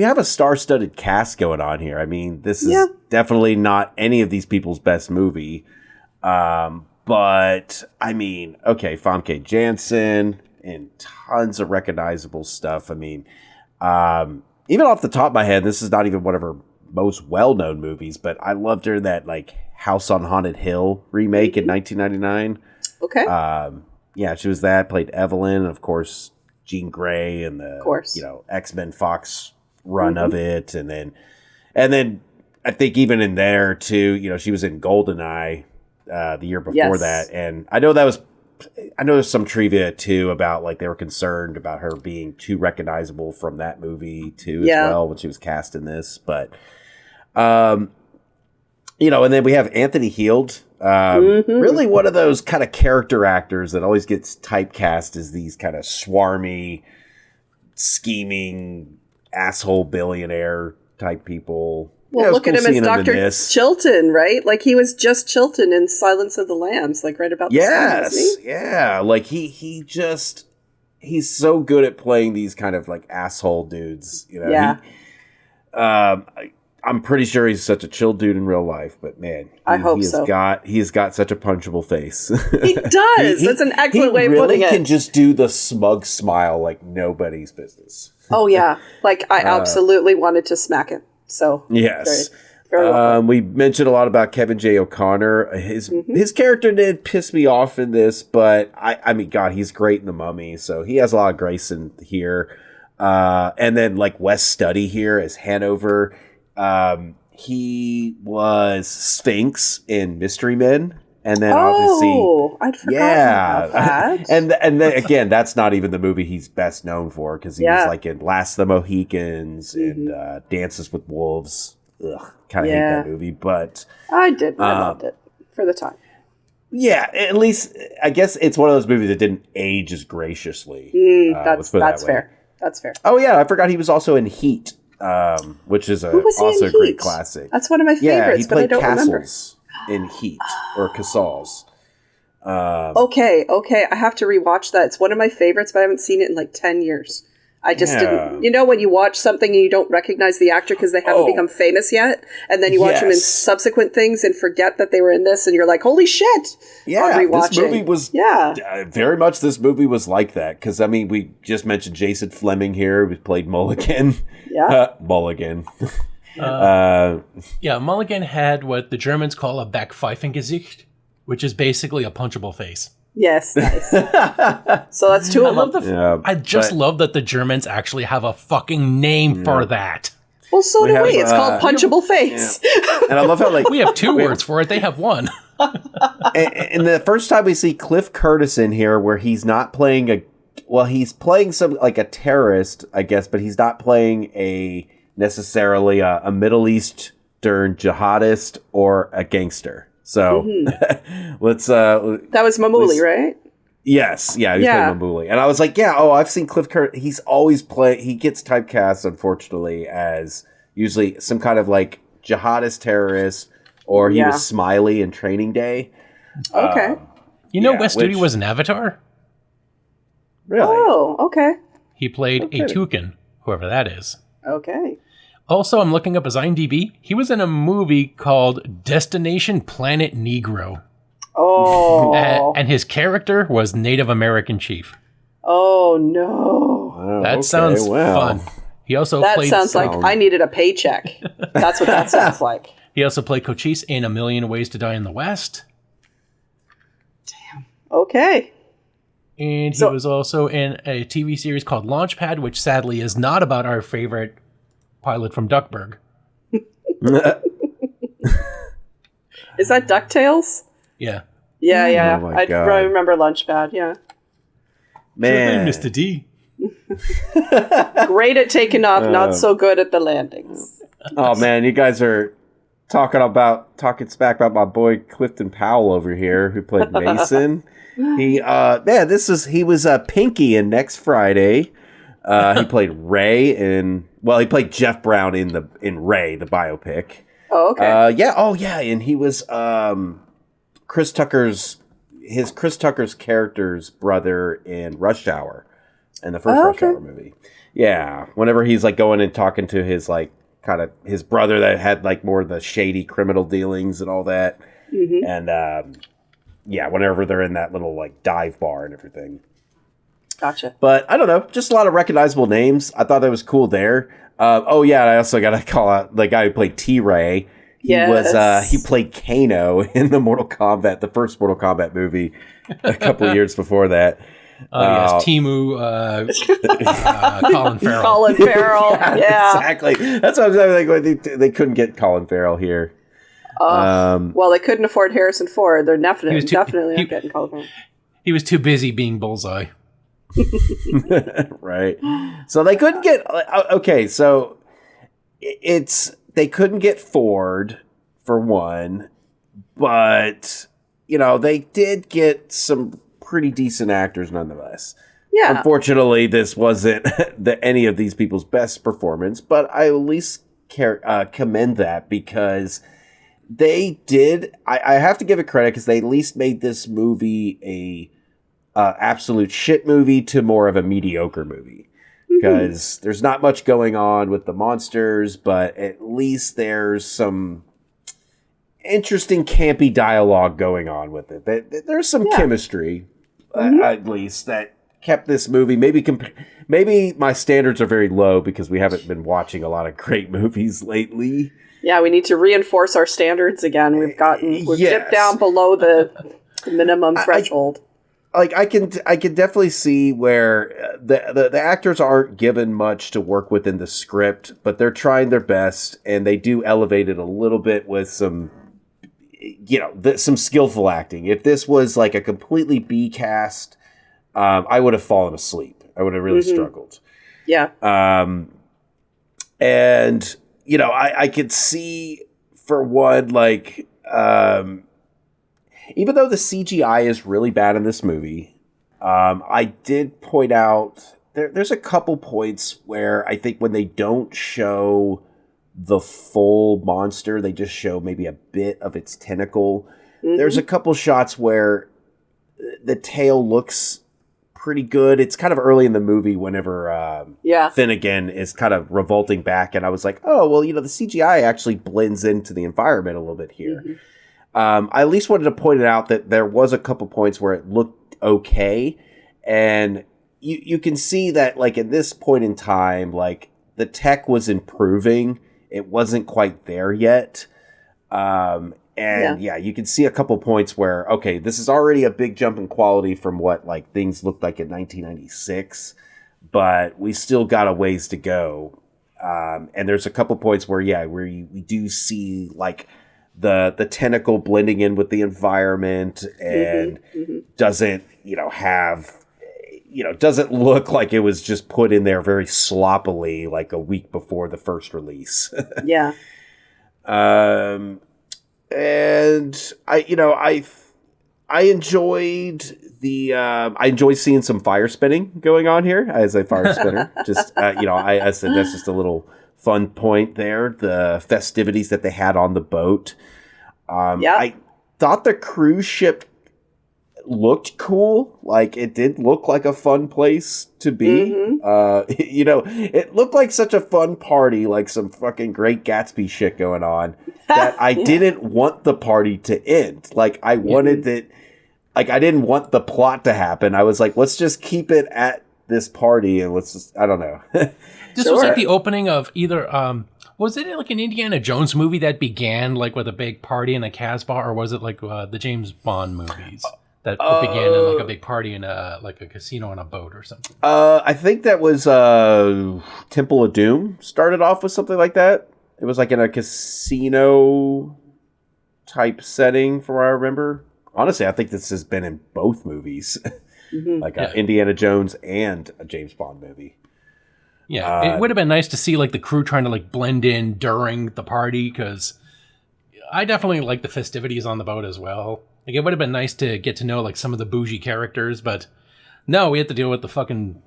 have a star-studded cast going on here. I mean, this is definitely not any of these people's best movie. But, I mean, okay, Famke Janssen and tons of recognizable stuff. I mean, even off the top of my head, this is not even one of her most well-known movies, but I loved her in that, like, House on Haunted Hill remake in 1999. Okay. Yeah, she was that, played Evelyn, and of course, Jean Grey and the, X-Men Fox run of it. And then I think even in there, too, she was in GoldenEye the year before that. And I know there's some trivia too about like they were concerned about her being too recognizable from that movie too as well when she was cast in this. But and then we have Anthony Heald, really one of those kind of character actors that always gets typecast as these kind of swarmy, scheming asshole billionaire type people. Well, look at him as Dr. Chilton, right? Like, he was just Chilton in Silence of the Lambs, like, right about this time, wasn't he? Yeah. Like, he's so good at playing these kind of, like, asshole dudes, Yeah. I'm pretty sure he's such a chill dude in real life, but, man. I hope so. He's got such a punchable face. He does! That's an excellent way of putting it. He really can just do the smug smile like nobody's business. Oh, yeah. Like, I absolutely wanted to smack him. So yes, very well. We mentioned a lot about Kevin J. O'Connor. His character did piss me off in this, but I mean, God, he's great in The Mummy, so he has a lot of grace in here. And then like Wes Studi here as Hanover. He was Sphinx in Mystery Men. And then obviously, I'd forgotten about that. and then again, that's not even the movie he's best known for because he was like in Last of the Mohicans and Dances with Wolves. Ugh, kind of hate that movie, but I did. I loved it for the time. Yeah, at least I guess it's one of those movies that didn't age as graciously. That's fair. That's fair. Oh yeah, I forgot he was also in Heat, which is also a great classic. That's one of my favorites, but I don't remember. In Heat or Casals. Okay. I have to rewatch that. It's one of my favorites, but I haven't seen it in like 10 years. I just didn't. When you watch something and you don't recognize the actor because they haven't become famous yet, and then you watch them in subsequent things and forget that they were in this, and you're like, holy shit! Yeah, this movie was very much. This movie was like that because I mean, we just mentioned Jason Fleming here, who played Mulligan. Yeah, Mulligan. Mulligan had what the Germans call a Backpfeifengesicht, which is basically a punchable face. Yes, nice. So that's two of them. I just love that the Germans actually have a fucking name for that. Well, so do we. It's called punchable face. Yeah. And I love how we have two words for it. They have one. and the first time we see Cliff Curtis in here, where he's not playing he's playing some like a terrorist, I guess, but he's not playing necessarily a Middle Eastern jihadist or a gangster. So let's. That was Mamuli, right? Yes, yeah, he's playing Mamuli, and I was like, I've seen Cliff Curtis. He's always he gets typecast, unfortunately, as usually some kind of like jihadist terrorist, or he was Smiley in Training Day. Okay, Wes Studi was an Avatar. Really? Oh, okay. He played a Toucan, whoever that is. Okay. Also, I'm looking up his IMDb. He was in a movie called Destination Planet Negro. Oh. And his character was Native American Chief. Oh, no. Oh, that sounds fun. He also played... That sounds like I needed a paycheck. That's what that sounds like. He also played Cochise in A Million Ways to Die in the West. Damn. Okay. And he was also in a TV series called Launchpad, which sadly is not about our favorite pilot from Duckburg. Is that DuckTales? Yeah. Yeah. Oh I remember Launchpad, yeah. Man. Sure thing, Mr. D. Great at taking off, not so good at the landings. Oh man, you guys are talking smack about my boy Clifton Powell over here, who played Mason. He was Pinky in Next Friday. He played Ray he played Jeff Brown in Ray, the biopic. Oh, okay. And he was Chris Tucker's character's brother in Rush Hour, in the first Rush Hour movie. Yeah, whenever he's like going and talking to his like kind of his brother that had like more of the shady criminal dealings and all that, and whenever they're in that little like dive bar and everything. Gotcha. But I don't know, just a lot of recognizable names. I thought that was cool there. I also got to call out the guy who played T-Ray. He played Kano in the first Mortal Kombat movie a couple of years before that. Yes, Timu, Colin Farrell. Colin Farrell, yeah. Exactly. That's what I'm saying. Like, they couldn't get Colin Farrell here. Well, they couldn't afford Harrison Ford. They're definitely not getting Colin Farrell. He was too busy being Bullseye. Right. So they couldn't get... Okay, so they couldn't get Ford, for one, but, they did get some pretty decent actors nonetheless. Yeah. Unfortunately, this wasn't any of these people's best performance, but I at least commend that because they did... I have to give it credit because they at least made this movie a absolute shit movie to more of a mediocre movie. Because there's not much going on with the monsters, but at least there's some interesting campy dialogue going on with it. There's some chemistry, at least, that kept this movie. Maybe my standards are very low because we haven't been watching a lot of great movies lately. Yeah, we need to reinforce our standards again. We've dipped down below the minimum threshold. I can definitely see where the actors aren't given much to work with in the script, but they're trying their best, and they do elevate it a little bit with some, some skillful acting. If this was like a completely B cast, I would have fallen asleep. I would have really struggled. Yeah. And I could see for one, like. Even though the CGI is really bad in this movie, I did point out there's a couple points where I think when they don't show the full monster, they just show maybe a bit of its tentacle. There's a couple shots where the tail looks pretty good. It's kind of early in the movie whenever Finnegan is kind of revolting back, and I was like, oh, well, the CGI actually blends into the environment a little bit here. I at least wanted to point it out that there was a couple points where it looked okay, and you can see that, like, at this point in time, like, the tech was improving. It wasn't quite there yet. You can see a couple points where, okay, this is already a big jump in quality from what, like, things looked like in 1996, but we still got a ways to go. And there's a couple points where we do see, like, the tentacle blending in with the environment and doesn't doesn't look like it was just put in there very sloppily like a week before the first release. And I enjoyed I enjoy seeing some fire spinning going on here as a fire spinner. Just I said that's just a little fun point there. The festivities that they had on the boat. I thought the cruise ship looked cool. Like, it did look like a fun place to be. It looked like such a fun party, like some fucking Great Gatsby shit going on, that I didn't want the party to end. Like, I wanted it, like, I didn't want the plot to happen. I was like, let's just keep it at this party and let's just, I don't know. This was like the opening of either, was it like an Indiana Jones movie that began like with a big party in a Casbah, or was it like the James Bond movies? that began in like a big party in a casino on a boat or something. I think that was Temple of Doom started off with something like that. It was like in a casino type setting, from what I remember. Honestly, I think this has been in both movies, like Indiana Jones and a James Bond movie. Yeah, it would have been nice to see like the crew trying to like blend in during the party, because I definitely like the festivities on the boat as well. Like, it would have been nice to get to know like some of the bougie characters, but no, we had to deal with the fucking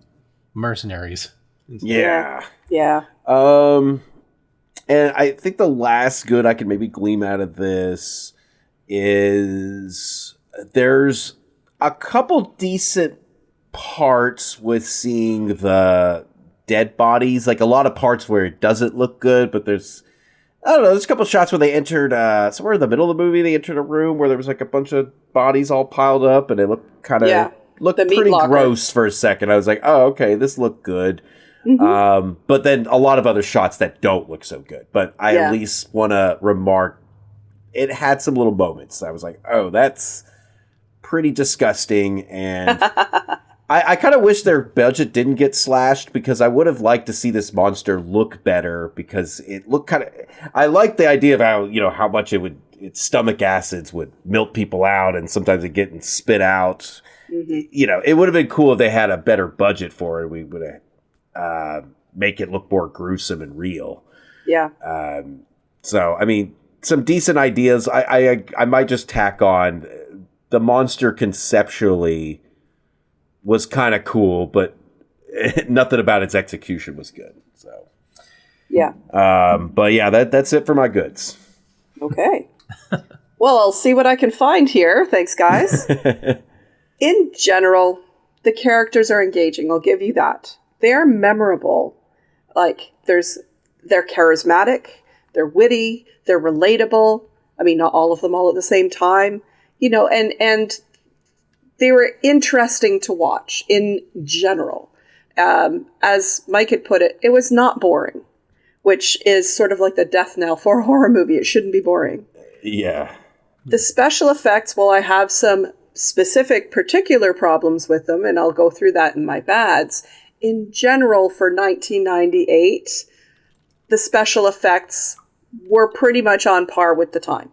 mercenaries. Yeah. Yeah. And I think the last good I can maybe glean out of this is there's a couple decent parts with seeing the dead bodies. Like, a lot of parts where it doesn't look good, but there's a couple shots where they entered, somewhere in the middle of the movie, they entered a room where there was like a bunch of bodies all piled up, and it looked kind of, looked pretty gross for a second. I was like, oh, okay, this looked good. Mm-hmm. But then a lot of other shots that don't look so good. But I at least want to remark, it had some little moments. I was like, oh, that's pretty disgusting. And I kind of wish their budget didn't get slashed, because I would have liked to see this monster look better, because it looked kind of... I like the idea of how much its stomach acids would milk people out, and sometimes it getting spit out. Mm-hmm. It would have been cool if they had a better budget for it. We would have make it look more gruesome and real. Yeah. So, I mean, some decent ideas. I might just tack on the monster conceptually was kind of cool, but nothing about its execution was good. So, yeah. But yeah, that's it for my goods. Okay. Well, I'll see what I can find here. Thanks, guys. In general, the characters are engaging. I'll give you that. They are memorable. Like, they're charismatic, they're witty, they're relatable. I mean, not all of them all at the same time, and they were interesting to watch in general. As Mike had put it, it was not boring, which is sort of like the death knell for a horror movie. It shouldn't be boring. Yeah. The special effects, well, I have some specific particular problems with them, and I'll go through that in my bads. In general, for 1998, the special effects were pretty much on par with the time.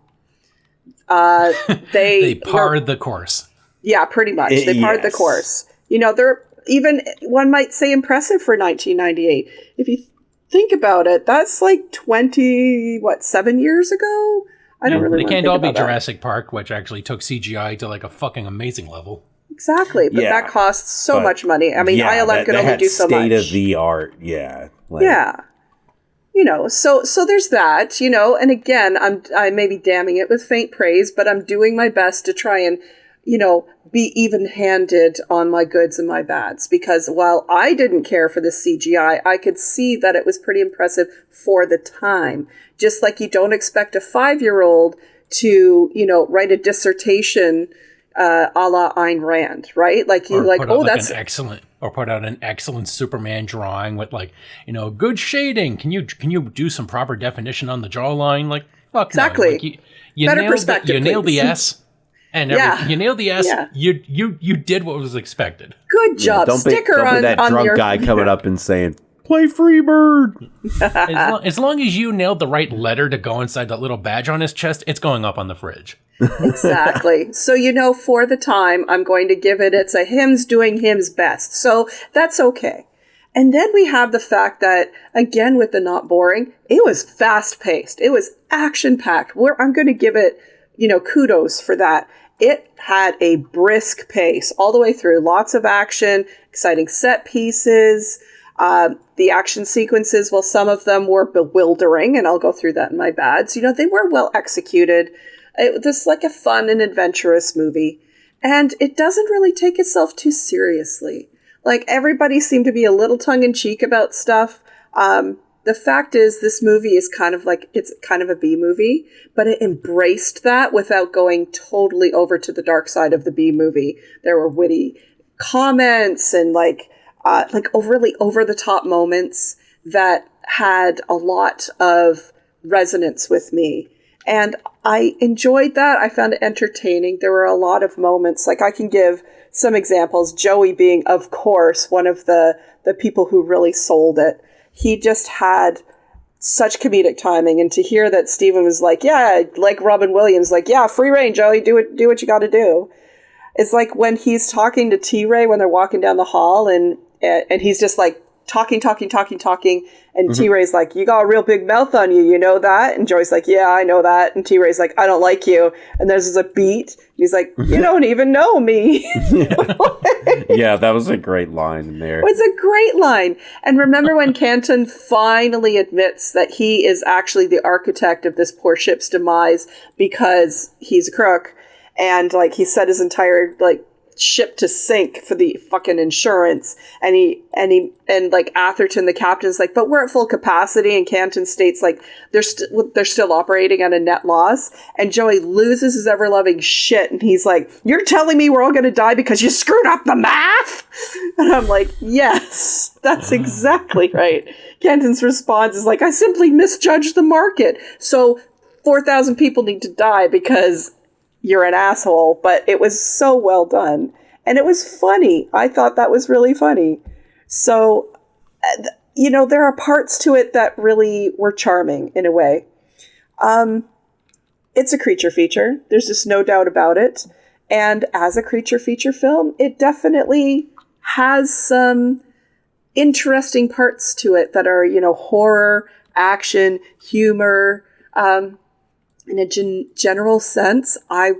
They parred the course. Yeah, pretty much. They parred the course. They're even, one might say, impressive for 1998. If you think about it, that's like 7 years ago? I don't really They can't all be that. Jurassic Park, which actually took CGI to like a fucking amazing level. Exactly, but that costs so much money. I mean, ILM could only do so much. State of the art, yeah. So there's that, and again, I may be damning it with faint praise, but I'm doing my best to try and, be even-handed on my goods and my bads, because while I didn't care for the CGI, I could see that it was pretty impressive for the time. Just like you don't expect a 5-year-old to, write a dissertation a la Ayn Rand, right? Like you that's excellent, or put out an excellent Superman drawing with good shading. Can you do some proper definition on the jawline? Like, fuck exactly. No. Like, you better nailed perspective. You nailed the S. And you nailed the S. Yeah. You did what was expected. Good job. Don't be that drunk guy coming up and saying, "Play Freebird." as long as you nailed the right letter to go inside that little badge on his chest, it's going up on the fridge. Exactly. So, for the time, I'm going to give it's a him's doing him's best. So that's okay. And then we have the fact that, again, with the not boring, it was fast paced. It was action packed. I'm going to give it, kudos for that. It had a brisk pace all the way through. Lots of action, exciting set pieces. The action sequences, well, some of them were bewildering, and I'll go through that in my bads. They were well executed. It was like a fun and adventurous movie. And it doesn't really take itself too seriously. Like, everybody seemed to be a little tongue-in-cheek about stuff. The fact is, this movie is it's kind of a B movie, but it embraced that without going totally over to the dark side of the B movie. There were witty comments and overly over-the-top moments that had a lot of resonance with me. And I enjoyed that. I found it entertaining. There were a lot of moments, like I can give some examples, Joey being, of course, one of the people who really sold it. He just had such comedic timing, and to hear that Steven was like, yeah, like Robin Williams, like, yeah, free reign, Joey, do what you got to do. It's like when he's talking to T-Ray when they're walking down the hall, and he's just like talking, and T-Ray's like, you got a real big mouth on you know that? And Joey's like, yeah, I know that. And T-Ray's like, I don't like you. And there's a beat. He's like, you don't even know me. Yeah, that was a great line in there. It was a great line. And remember when Canton finally admits that he is actually the architect of this poor ship's demise because he's a crook, and like he set his entire like ship to sink for the fucking insurance, and like Atherton, the captain's like, but we're at full capacity, and Canton states like they're still operating at a net loss, and Joey loses his ever-loving shit, and he's like, you're telling me we're all gonna die because you screwed up the math? And I'm like, yes, that's exactly right. Canton's response is like, I simply misjudged the market, so 4,000 people need to die because you're an asshole. But it was so well done. And it was funny. I thought that was really funny. So, there are parts to it that really were charming in a way. It's a creature feature. There's just no doubt about it. And as a creature feature film, it definitely has some interesting parts to it that are, horror, action, humor, in a general sense. I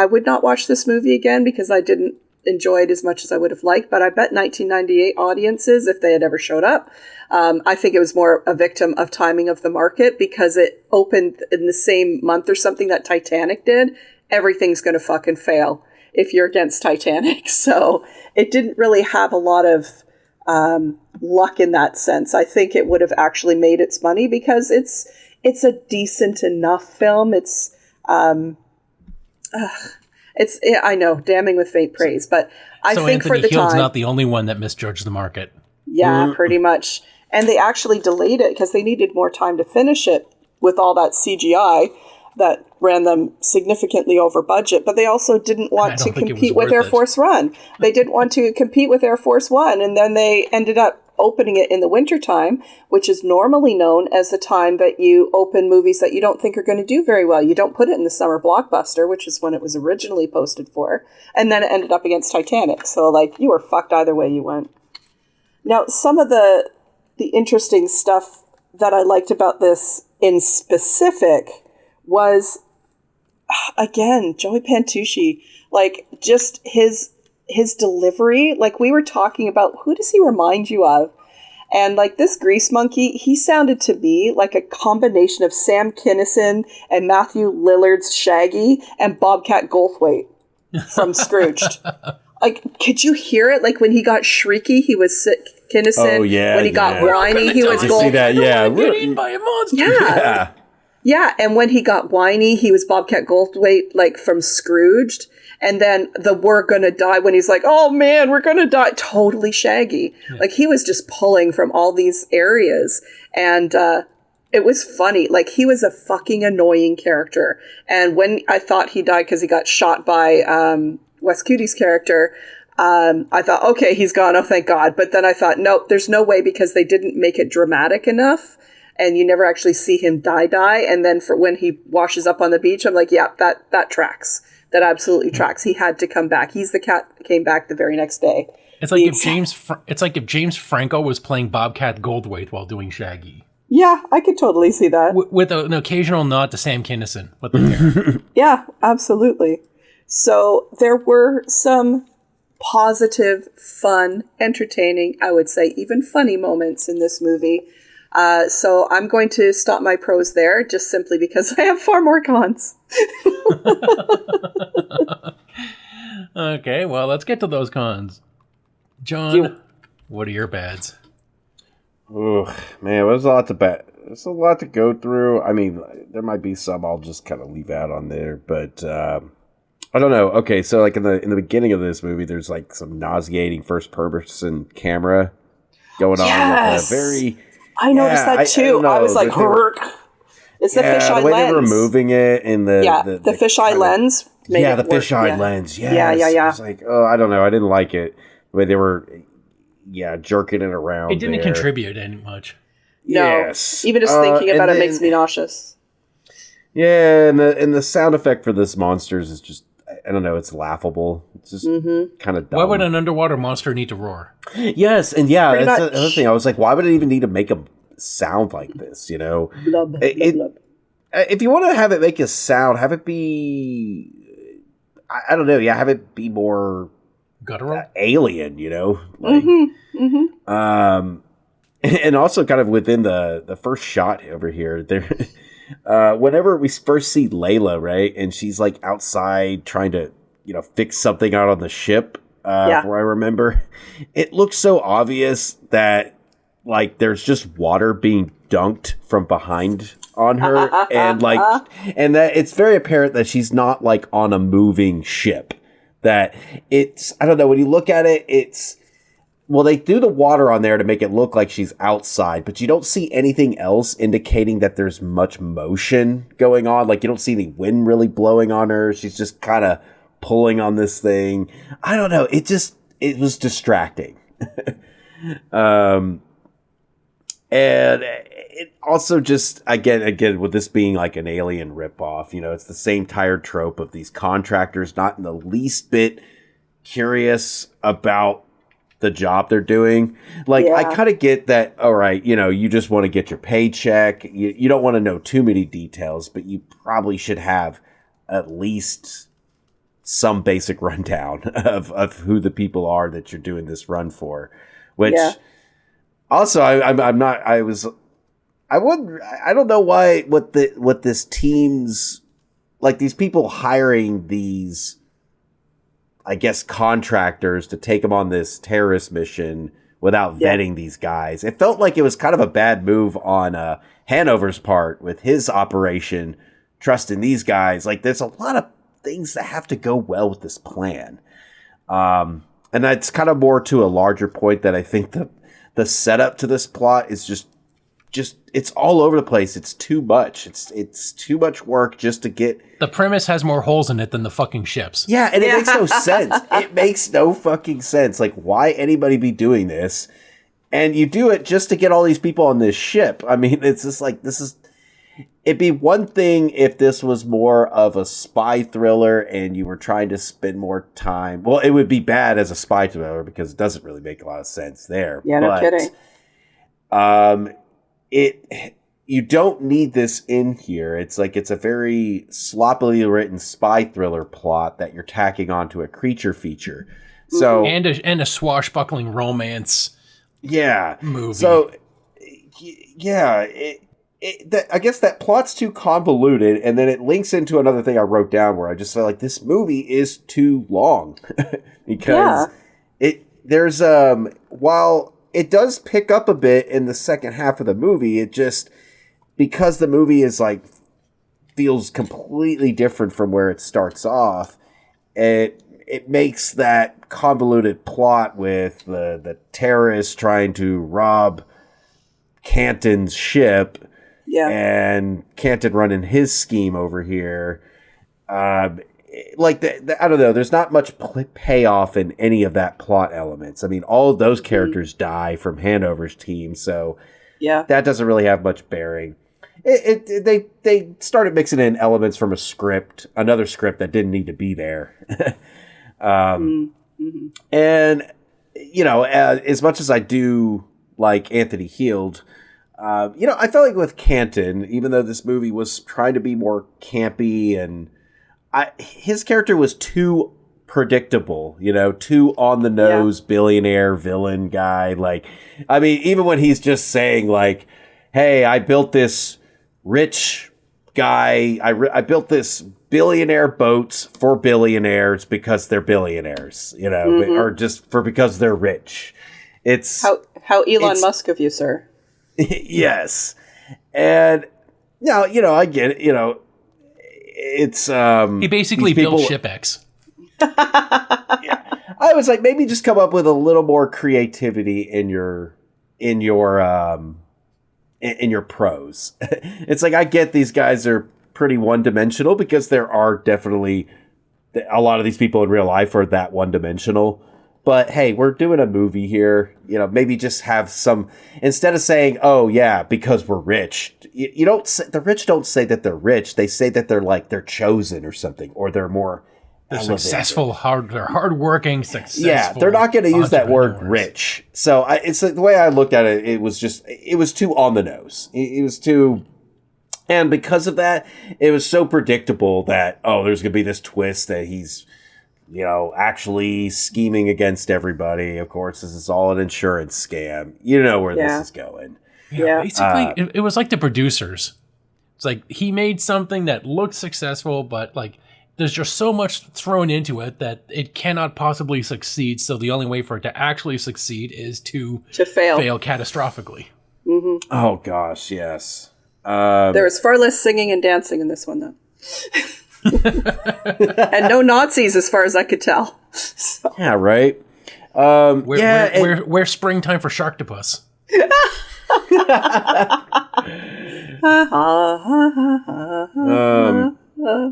would not watch this movie again because I didn't enjoy it as much as I would have liked, but I bet 1998 audiences, if they had ever showed up, I think it was more a victim of timing of the market because it opened in the same month or something that Titanic did. Everything's going to fucking fail if you're against Titanic. So it didn't really have a lot of luck in that sense. I think it would have actually made its money because it's a decent enough film. I know, damning with faint praise, but I think Anthony for the Heald's time, not the only one that misjudged the market. Yeah, pretty much. And they actually delayed it because they needed more time to finish it with all that CGI that ran them significantly over budget. But they also didn't want to compete with Air Force One. They didn't want to compete with Air Force One, and then they ended up opening it in the wintertime, which is normally known as the time that you open movies that you don't think are going to do very well. You don't put it in the summer blockbuster, which is when it was originally posted for. And then it ended up against Titanic. So, like, you were fucked either way you went. Now, some of the interesting stuff that I liked about this in specific was, again, Joey Pantucci, like, just his delivery. Like, we were talking about, who does he remind you of? And like this grease monkey, he sounded to me like a combination of Sam Kinison and Matthew Lillard's Shaggy and Bobcat Goldthwait from Scrooged. Like, could you hear it? Like when he got shrieky, he was Kinison. Oh, yeah. When he got whiny, he was Goldthwait. See that? Yeah. Get eaten by a monster. Yeah. Yeah. And when he got whiny, he was Bobcat Goldthwait, like from Scrooged. And then the we're gonna die when he's like, oh man, we're gonna die. Totally Shaggy. Yeah. Like he was just pulling from all these areas. And it was funny. Like he was a fucking annoying character. And when I thought he died because he got shot by Wes Cuty's character, I thought, okay, he's gone. Oh, thank God. But then I thought, nope, there's no way because they didn't make it dramatic enough. And you never actually see him die. And then for when he washes up on the beach, I'm like, yeah, that tracks. That absolutely tracks. He had to come back. He's the cat that came back the very next day. It's like if James Franco was playing Bobcat Goldthwait while doing Shaggy. Yeah, I could totally see that. With an occasional nod to Sam Kinison with the hair. Yeah, absolutely. So there were some positive, fun, entertaining, I would say even funny moments in this movie. So I'm going to stop my pros there just simply because I have far more cons. Okay, well, let's get to those cons. John, what are your bads? Oh, man, there's a lot to go through. I mean, there might be some I'll just kind of leave out on there, but I don't know. Okay, so like in the beginning of this movie, there's like some nauseating first-person camera going on. With a very... I noticed that too. I was like, It's the fisheye the way lens. they were moving it in the fisheye lens. Yeah, the fisheye lens. Yes. Yeah. It's like, oh, I don't know. I didn't like it. The way they were, jerking it around. It didn't contribute any much. No. Yes. Even just thinking about it makes me nauseous. Yeah, and the sound effect for this monsters is just, I don't know, it's laughable. It's just kind of dumb. Why would an underwater monster need to roar? Yes, and Pretty that's much. the other thing. I was like, why would it even need to make a sound like this, Blub, blub. If you want to have it make a sound, have it be, I don't know, have it be more Guttural? alien, like, and also kind of within the first shot over here, there, whenever we first see Layla, right, and she's like outside trying to, fix something out on the ship, where I remember, it looks so obvious that like there's just water being dunked from behind on her, and and that it's very apparent that she's not like on a moving ship. That it's, I don't know, when you look at it, they do the water on there to make it look like she's outside, but you don't see anything else indicating that there's much motion going on. Like, you don't see any wind really blowing on her. She's just kind of pulling on this thing. I don't know. It was distracting. And it also just, again, with this being like an Alien ripoff, it's the same tired trope of these contractors not in the least bit curious about the job they're doing. Like, I kind of get that, all right, you just want to get your paycheck. You don't want to know too many details, but you probably should have at least some basic rundown of who the people are that you're doing this run for, which also I don't know what this team's, like, these people hiring these, I guess, contractors to take them on this terrorist mission without vetting these guys. It felt like it was kind of a bad move on Hanover's part with his operation, trusting these guys. Like, there's a lot of things that have to go well with this plan. And that's kind of more to a larger point that I think the setup to this plot is just it's all over the place. It's too much. It's too much work just to get. The premise has more holes in it than the fucking ships. Yeah, and it makes no sense. It makes no fucking sense. Like, why anybody be doing this? And you do it just to get all these people on this ship. I mean, it's just like, it'd be one thing if this was more of a spy thriller and you were trying to spend more time. Well, it would be bad as a spy thriller because it doesn't really make a lot of sense there. Yeah, no kidding. You don't need this in here. It's like, it's a very sloppily written spy thriller plot that you're tacking onto a creature feature. So and a swashbuckling romance. Yeah. Movie. So yeah, I guess that plot's too convoluted, and then it links into another thing I wrote down where I just felt like this movie is too long because there's while it does pick up a bit in the second half of the movie, it just, because the movie is like, feels completely different from where it starts off, it makes that convoluted plot with the terrorists trying to rob Canton's ship, and Canton running his scheme over here. Like, I don't know, there's not much payoff in any of that plot elements. I mean, all of those characters die from Hanover's team, so that doesn't really have much bearing. They started mixing in elements from another script that didn't need to be there. And, as much as I do like Anthony Heald, I felt like with Canton, even though this movie was trying to be more campy, and his character was too predictable, too on the nose billionaire villain guy. Like, I mean, even when he's just saying like, hey, I built this rich guy, I built this billionaire boats for billionaires because they're billionaires, or just because they're rich. It's how Elon Musk of you, sir. Yes. And now, I get it, it's he basically built Ship X. I was like, maybe just come up with a little more creativity in your in your prose. It's like, I get these guys are pretty one-dimensional because there are definitely a lot of these people in real life are that one-dimensional. But hey, we're doing a movie here. You know, maybe just have some, instead of saying, "Oh yeah, because we're rich." You don't. The rich don't say that they're rich. They say that they're chosen or something, or they're more elevated. Successful, they're hardworking, successful. Yeah, they're not going to use that word "rich." So it's like, the way I looked at it. It was too on the nose. It was too. And because of that, it was so predictable that, there's going to be this twist that he's, actually scheming against everybody. Of course, this is all an insurance scam. You know where this is going. Yeah. Basically, it was like the producers. It's like he made something that looked successful, but like there's just so much thrown into it that it cannot possibly succeed. So the only way for it to actually succeed is to fail catastrophically. Mm-hmm. Oh, gosh, yes. There was far less singing and dancing in this one, though. And no Nazis, as far as I could tell. So. Yeah, right. Where's springtime for Sharktopus?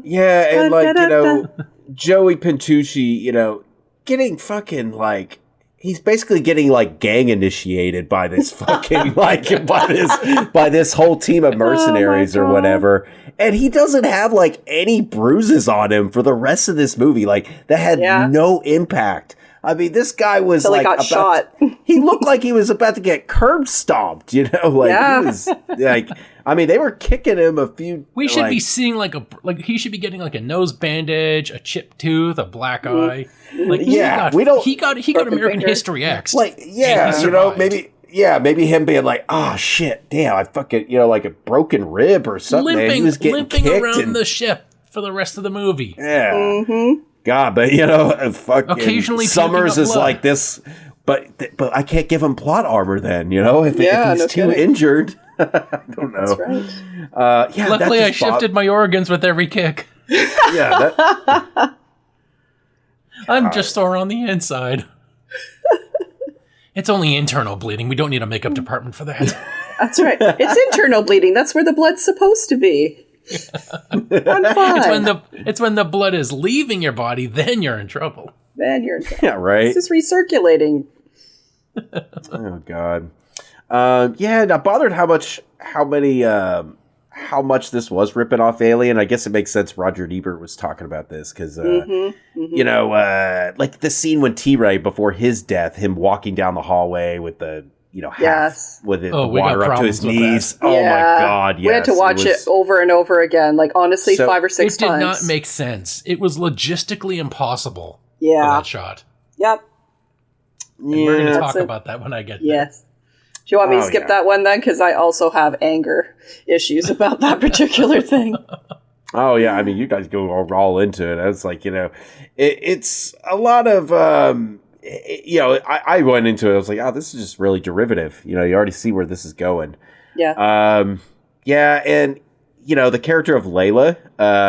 Yeah, and Joey Pintucci, getting fucking he's basically getting gang initiated by this fucking by this whole team of mercenaries or whatever, and he doesn't have any bruises on him for the rest of this movie. That had no impact. I mean, this guy was he got shot. He looked like he was about to get curb stomped. He was I mean, they were kicking him a few. We should be seeing he should be getting a nose bandage, a chipped tooth, a black eye. He got American History X. Maybe him being oh shit, damn, I fucking a broken rib or something. He was getting limping kicked around the ship for the rest of the movie. Yeah. Mm-hmm. God, but fucking occasionally Summers is like this, but I can't give him plot armor then, if he's too injured. I don't know. That's right. Luckily, I shifted my organs with every kick. I'm just sore on the inside. It's only internal bleeding. We don't need a makeup department for that. That's right. It's internal bleeding. That's where the blood's supposed to be. I'm fine. It's when the blood is leaving your body, then you're in trouble. Yeah, right. It's just recirculating. Oh God. Not bothered how much this was ripping off Alien. I guess it makes sense. Roger Ebert was talking about this because, the scene when T-Ray before his death, him walking down the hallway with the with the water up to his knees. Oh my God! Yes, we had to watch it over and over again. Honestly, 5 or 6 times. It did not make sense. It was logistically impossible. For that shot. Yep. And we're going to talk about that when I get there. Yes. Do you want me to skip that one then? Because I also have anger issues about that particular thing. Oh yeah, I mean, you guys go all into it. It's it's a lot of. I went into it. I was like, oh, this is just really derivative. You already see where this is going. Yeah. And the character of Layla,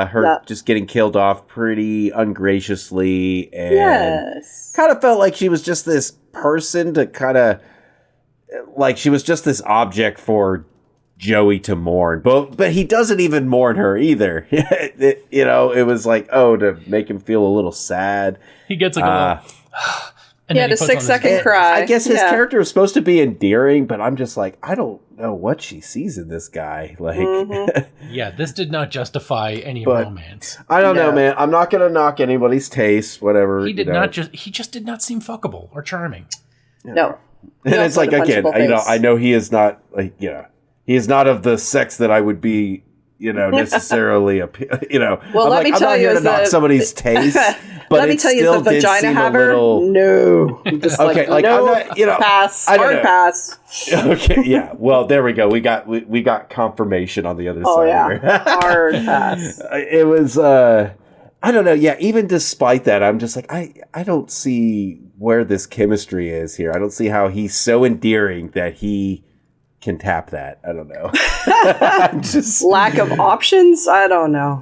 her just getting killed off pretty ungraciously, and kind of felt like she was just this person to kind of. She was just this object for Joey to mourn, but he doesn't even mourn her either. It was to make him feel a little sad. He gets a little. And the 6-second cry. I guess his character was supposed to be endearing, but I'm just I don't know what she sees in this guy. This did not justify any romance. I don't know, man. I'm not gonna knock anybody's taste, whatever. He just did not seem fuckable or charming. No. And it's again, I know he is not he is not of the sex that I would be, necessarily Well, let me tell you, I'm not here to knock somebody's taste, but let me tell you, is the vagina haver? No, just okay, no, I'm not, pass, hard pass. Okay, yeah. Well, there we go. We got confirmation on the other side. Here. Hard pass. It was. I don't know. Yeah, even despite that, I'm just I don't see where this chemistry is here. I don't see how he's so endearing that he can tap that. I don't know. Just lack of options. I don't know.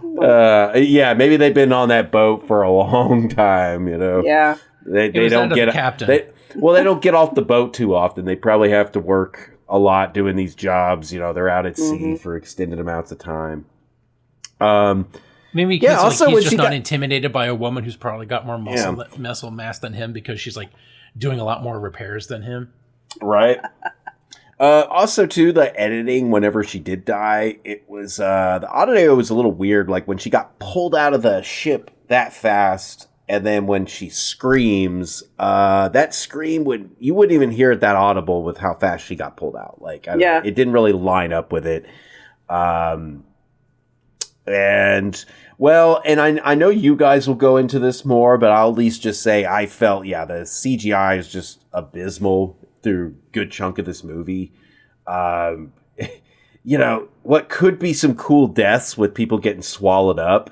Maybe they've been on that boat for a long time. They don't get captain. They don't get off the boat too often. They probably have to work a lot doing these jobs. You know, they're out at sea for extended amounts of time. Maybe because also he's when just she not got- intimidated by a woman who's probably got more muscle mass than him because she's like doing a lot more repairs than him. Right. Also, too, the editing, whenever she did die, it was, the audio was a little weird. Like, when she got pulled out of the ship that fast, and then when she screams, that scream you wouldn't even hear it that audible with how fast she got pulled out. Like, I don't know, it didn't really line up with it. And I know you guys will go into this more, but I'll at least just say I felt, the CGI is just abysmal through a good chunk of this movie. You know, what could be some cool deaths with people getting swallowed up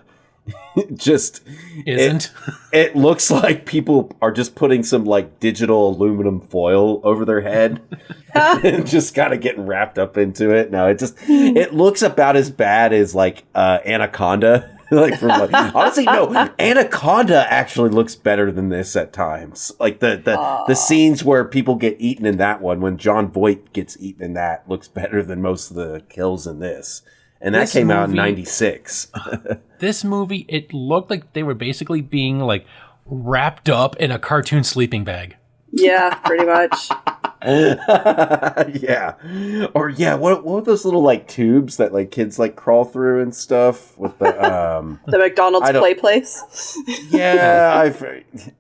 just isn't. It looks like people are just putting some like digital aluminum foil over their head and just kind of getting wrapped up into it. No, it looks about as bad as like Anaconda. Honestly, no, Anaconda actually looks better than this at times. Like the scenes where people get eaten in that one, when John Voight gets eaten in that, looks better than most of the kills in this. And that came out in 96. This movie, it looked like they were basically being like wrapped up in a cartoon sleeping bag. Yeah, pretty much. Yeah. Or what were those little like tubes that like kids like crawl through and stuff with the the McDonald's play place? Yeah,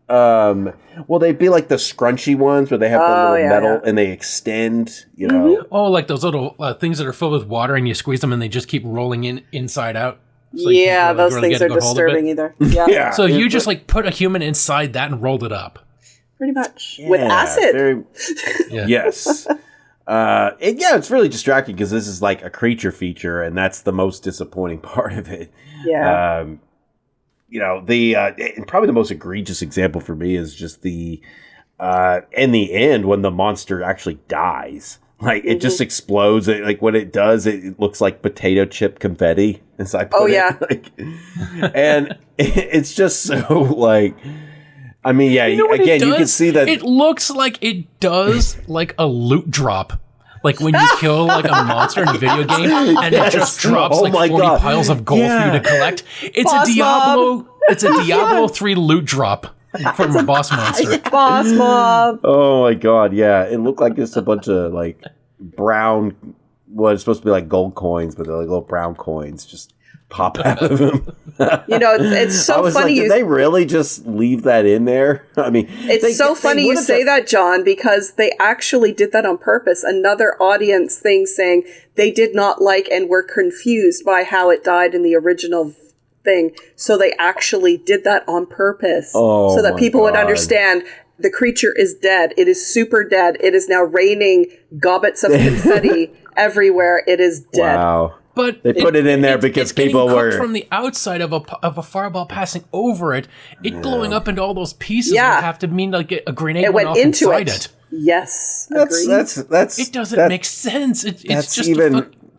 well, they'd be like the scrunchy ones where they have the little metal and they extend, you know. Oh, like those little things that are filled with water and you squeeze them and they just keep rolling inside out. So those things are disturbing either. Yeah. So you just like put a human inside that and rolled it up. Pretty much. With acid. Yes. It's really distracting because this is like a creature feature, and that's the most disappointing part of it. Yeah. You know, and probably the most egregious example for me is just in the end when the monster actually dies. Like, it just explodes. Like, when it does, it looks like potato chip confetti, as I put it. Like, and it's just so, like... I mean, again, you can see that... It looks like it does, like, a loot drop. Like, when you kill, like, a monster in a video game, and it just drops, 40 piles of gold for you to collect. It's a Diablo 3 loot drop from a boss monster. Boss mob! Oh, my God, yeah. It looked like just a bunch of, like, brown... Well, it's supposed to be, like, gold coins, but they're, like, little brown coins just pop out of them. You know, it's so funny. Like, did they really just leave that in there? I mean, it's so funny you say that, John, because they actually did that on purpose. Another audience thing saying they did not like and were confused by how it died in the original thing. So they actually did that on purpose so that people would understand the creature is dead. It is super dead. It is now raining gobbets of confetti everywhere. It is dead. Wow. But they put it in there because people were from the outside of a fireball passing over it. It blowing up into all those pieces would have to mean like a grenade it went off into inside it. Yes, that's it doesn't make sense. It's just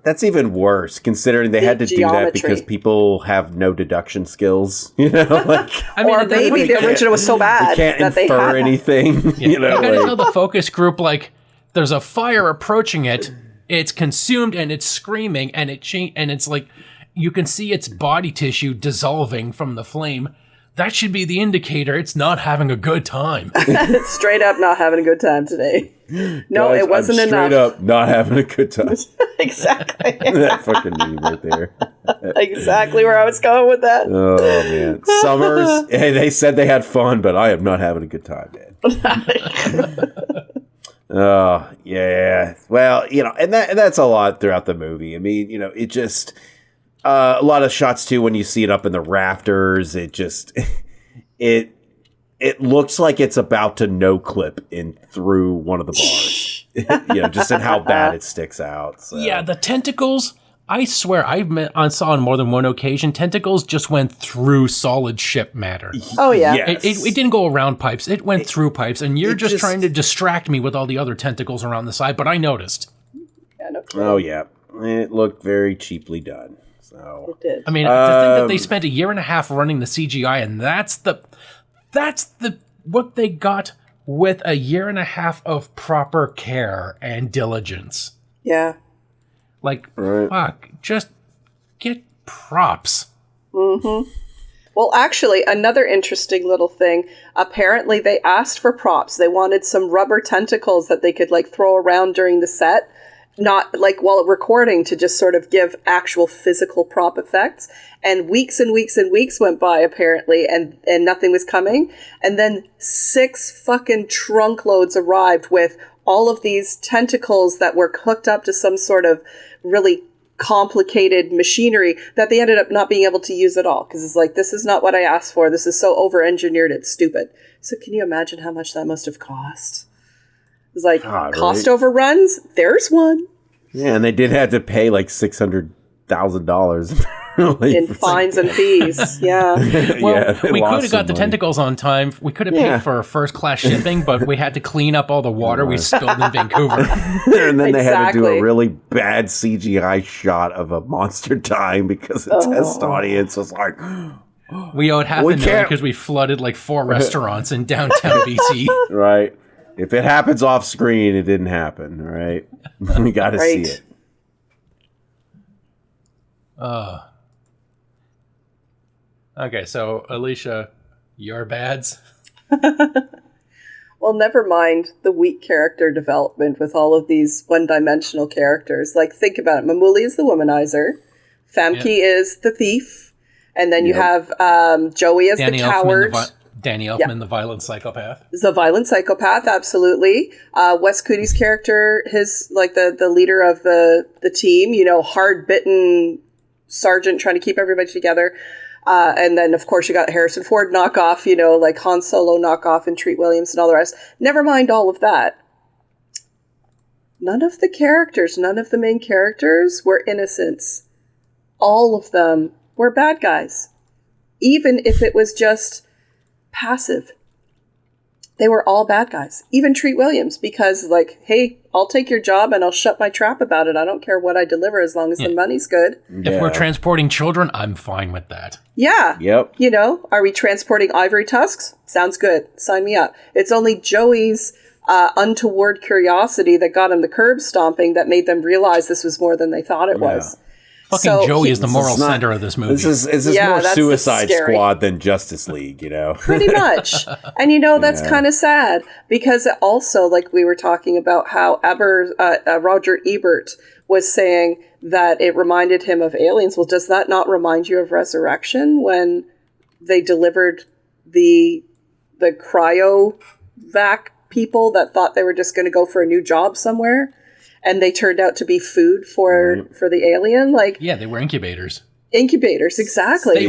that's even worse, considering they had to do that because people have no deduction skills. You know, like or maybe the original was so bad that they can't infer anything. You know, you gotta tell the focus group like there's a fire approaching it. It's consumed and it's screaming and it's like you can see its body tissue dissolving from the flame. That should be the indicator it's not having a good time. Straight up not having a good time today. No, guys, it wasn't enough. Straight up not having a good time. Exactly. That fucking meme right there. Exactly where I was going with that. Oh, man. Summers, hey, they said they had fun, but I am not having a good time, man. Oh, yeah. Well, you know, and that's a lot throughout the movie. I mean, you know, it just a lot of shots too when you see it up in the rafters. It just it looks like it's about to no clip in through one of the bars. You know, just in how bad it sticks out. So. Yeah, the tentacles. I swear, I saw on more than one occasion, tentacles just went through solid ship matter. Oh, yeah. Yes. It didn't go around pipes. It went through pipes, and you're just trying to distract me with all the other tentacles around the side, but I noticed. Yeah, no oh, yeah. It looked very cheaply done. So it did. I mean, to think that they spent a year and a half running the CGI, and that's what they got with a year and a half of proper care and diligence. Yeah. Like, fuck, just get props. Mm-hmm. Well, actually, another interesting little thing. Apparently, they asked for props. They wanted some rubber tentacles that they could, like, throw around during the set. Not, like, while recording, to just sort of give actual physical prop effects. And weeks and weeks and weeks went by, apparently, and nothing was coming. And then 6 fucking trunk loads arrived with all of these tentacles that were hooked up to some sort of really complicated machinery that they ended up not being able to use at all, because it's like, this is not what I asked for. This is so over-engineered, it's stupid. So can you imagine how much that must have cost? It's like, cost overruns? There's one. Yeah, and they did have to pay like $600,000 in fines and fees. Yeah. Well, we could have got the tentacles on time. We could have paid for first class shipping, but we had to clean up all the water we spilled in Vancouver. And then they had to do a really bad CGI shot of a monster dying because the test audience was like, we owed $500,000 because we flooded like 4 restaurants in downtown BC. Right. If it happens off screen, it didn't happen. Right. We got to see it. Okay, so Alicia, your bads? Well, never mind the weak character development with all of these one-dimensional characters. Like, think about it. Mamuli is the womanizer. Famke is the thief. And then you have Joey as the coward. Danny Elfman, the violent psychopath. The violent psychopath, absolutely. Wes Cootie's character, his like the leader of the team, you know, hard-bitten sergeant trying to keep everybody together. And then, of course, you got Harrison Ford knockoff, you know, like Han Solo knockoff and Treat Williams and all the rest. Never mind all of that. None of the main characters were innocents. All of them were bad guys. Even if it was just passive. They were all bad guys. Even Treat Williams, because, like, hey, I'll take your job and I'll shut my trap about it. I don't care what I deliver as long as the money's good. If we're transporting children, I'm fine with that. Yeah. Yep. You know, are we transporting ivory tusks? Sounds good. Sign me up. It's only Joey's untoward curiosity that got him the curb stomping that made them realize this was more than they thought it was. Fucking Joey is the moral center of this movie. This is more Suicide Squad than Justice League, you know? Pretty much. And, you know, that's kind of sad because it also, like we were talking about how Roger Ebert was saying that it reminded him of Aliens. Well, does that not remind you of Resurrection when they delivered the cryovac people that thought they were just going to go for a new job somewhere? And they turned out to be food for the alien. Like, yeah, they were incubators. Incubators, exactly.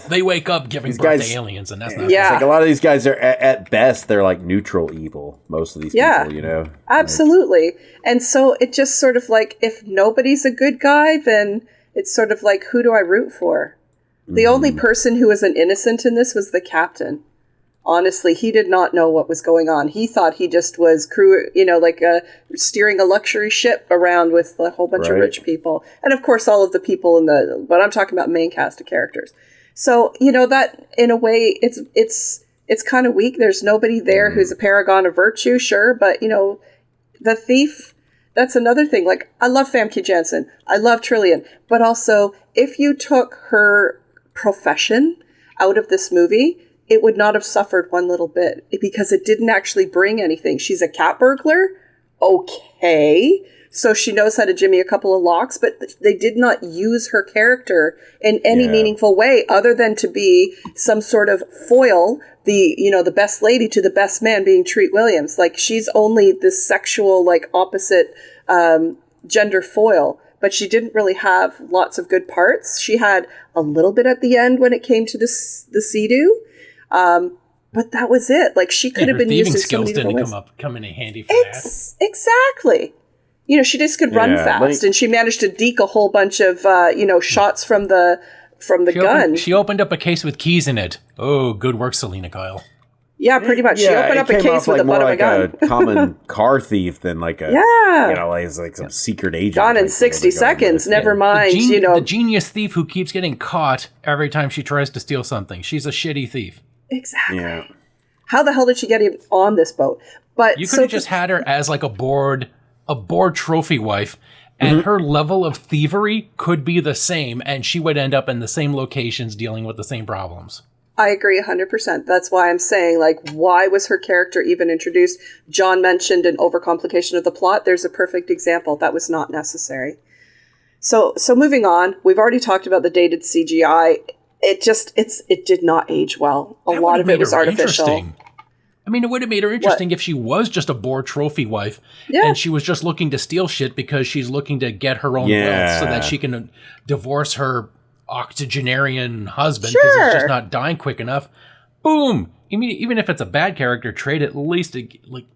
They wake up giving birth to aliens, and that's not. Yeah, like a lot of these guys are at best they're like neutral evil. Most of these people, you know. Absolutely. And so it just sort of like, if nobody's a good guy, then it's sort of like, who do I root for? The only person who was an innocent in this was the captain. Honestly, he did not know what was going on. He thought he just was steering a luxury ship around with a whole bunch of rich people. And of course, all of the people but I'm talking about main cast of characters. So, you know, that in a way, it's kind of weak. There's nobody there who's a paragon of virtue, sure. But, you know, the thief, that's another thing. Like, I love Famke Janssen. I love Trillian. But also, if you took her profession out of this movie, it would not have suffered one little bit because it didn't actually bring anything. She's a cat burglar. Okay. So she knows how to jimmy a couple of locks, but they did not use her character in any meaningful way other than to be some sort of foil, the best lady to the best man being Treat Williams. Like, she's only this sexual, like, opposite gender foil, but she didn't really have lots of good parts. She had a little bit at the end when it came to the Sea-Doo. But that was it. Like, she could have been used in so many different ways. Didn't come in handy for that. Exactly. You know, she just could run fast, and she managed to deke a whole bunch of shots from the gun. She opened up a case with keys in it. Oh, good work, Selena Kyle. Yeah, pretty much. She opened up a case with the butt of a gun. A common car thief than like a like some secret agent. Gone in 60 seconds. Never mind. The genius thief who keeps getting caught every time she tries to steal something. She's a shitty thief. Exactly. Yeah. How the hell did she get him on this boat? But you could have just had her as like a bored trophy wife, and her level of thievery could be the same, and she would end up in the same locations dealing with the same problems. I agree 100%. That's why I'm saying, like, why was her character even introduced? John mentioned an overcomplication of the plot. There's a perfect example. That was not necessary. So moving on, we've already talked about the dated CGI. It did not age well. A lot of it was artificial. I mean, it would have made her interesting if she was just a bored trophy wife, and she was just looking to steal shit because she's looking to get her own wealth so that she can divorce her octogenarian husband because he's just not dying quick enough. Boom! I mean, even if it's a bad character trait, at least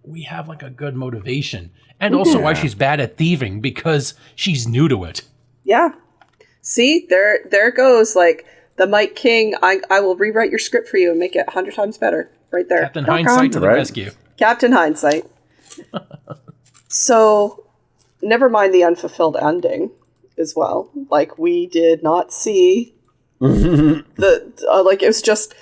we have like a good motivation, and also why she's bad at thieving because she's new to it. Yeah. See, there it goes. Like the Mike King, I will rewrite your script for you and make it 100 times better. Right there. Captain Hindsight to the rescue. Captain Hindsight. So, never mind the unfulfilled ending as well. Like, we did not see it was just,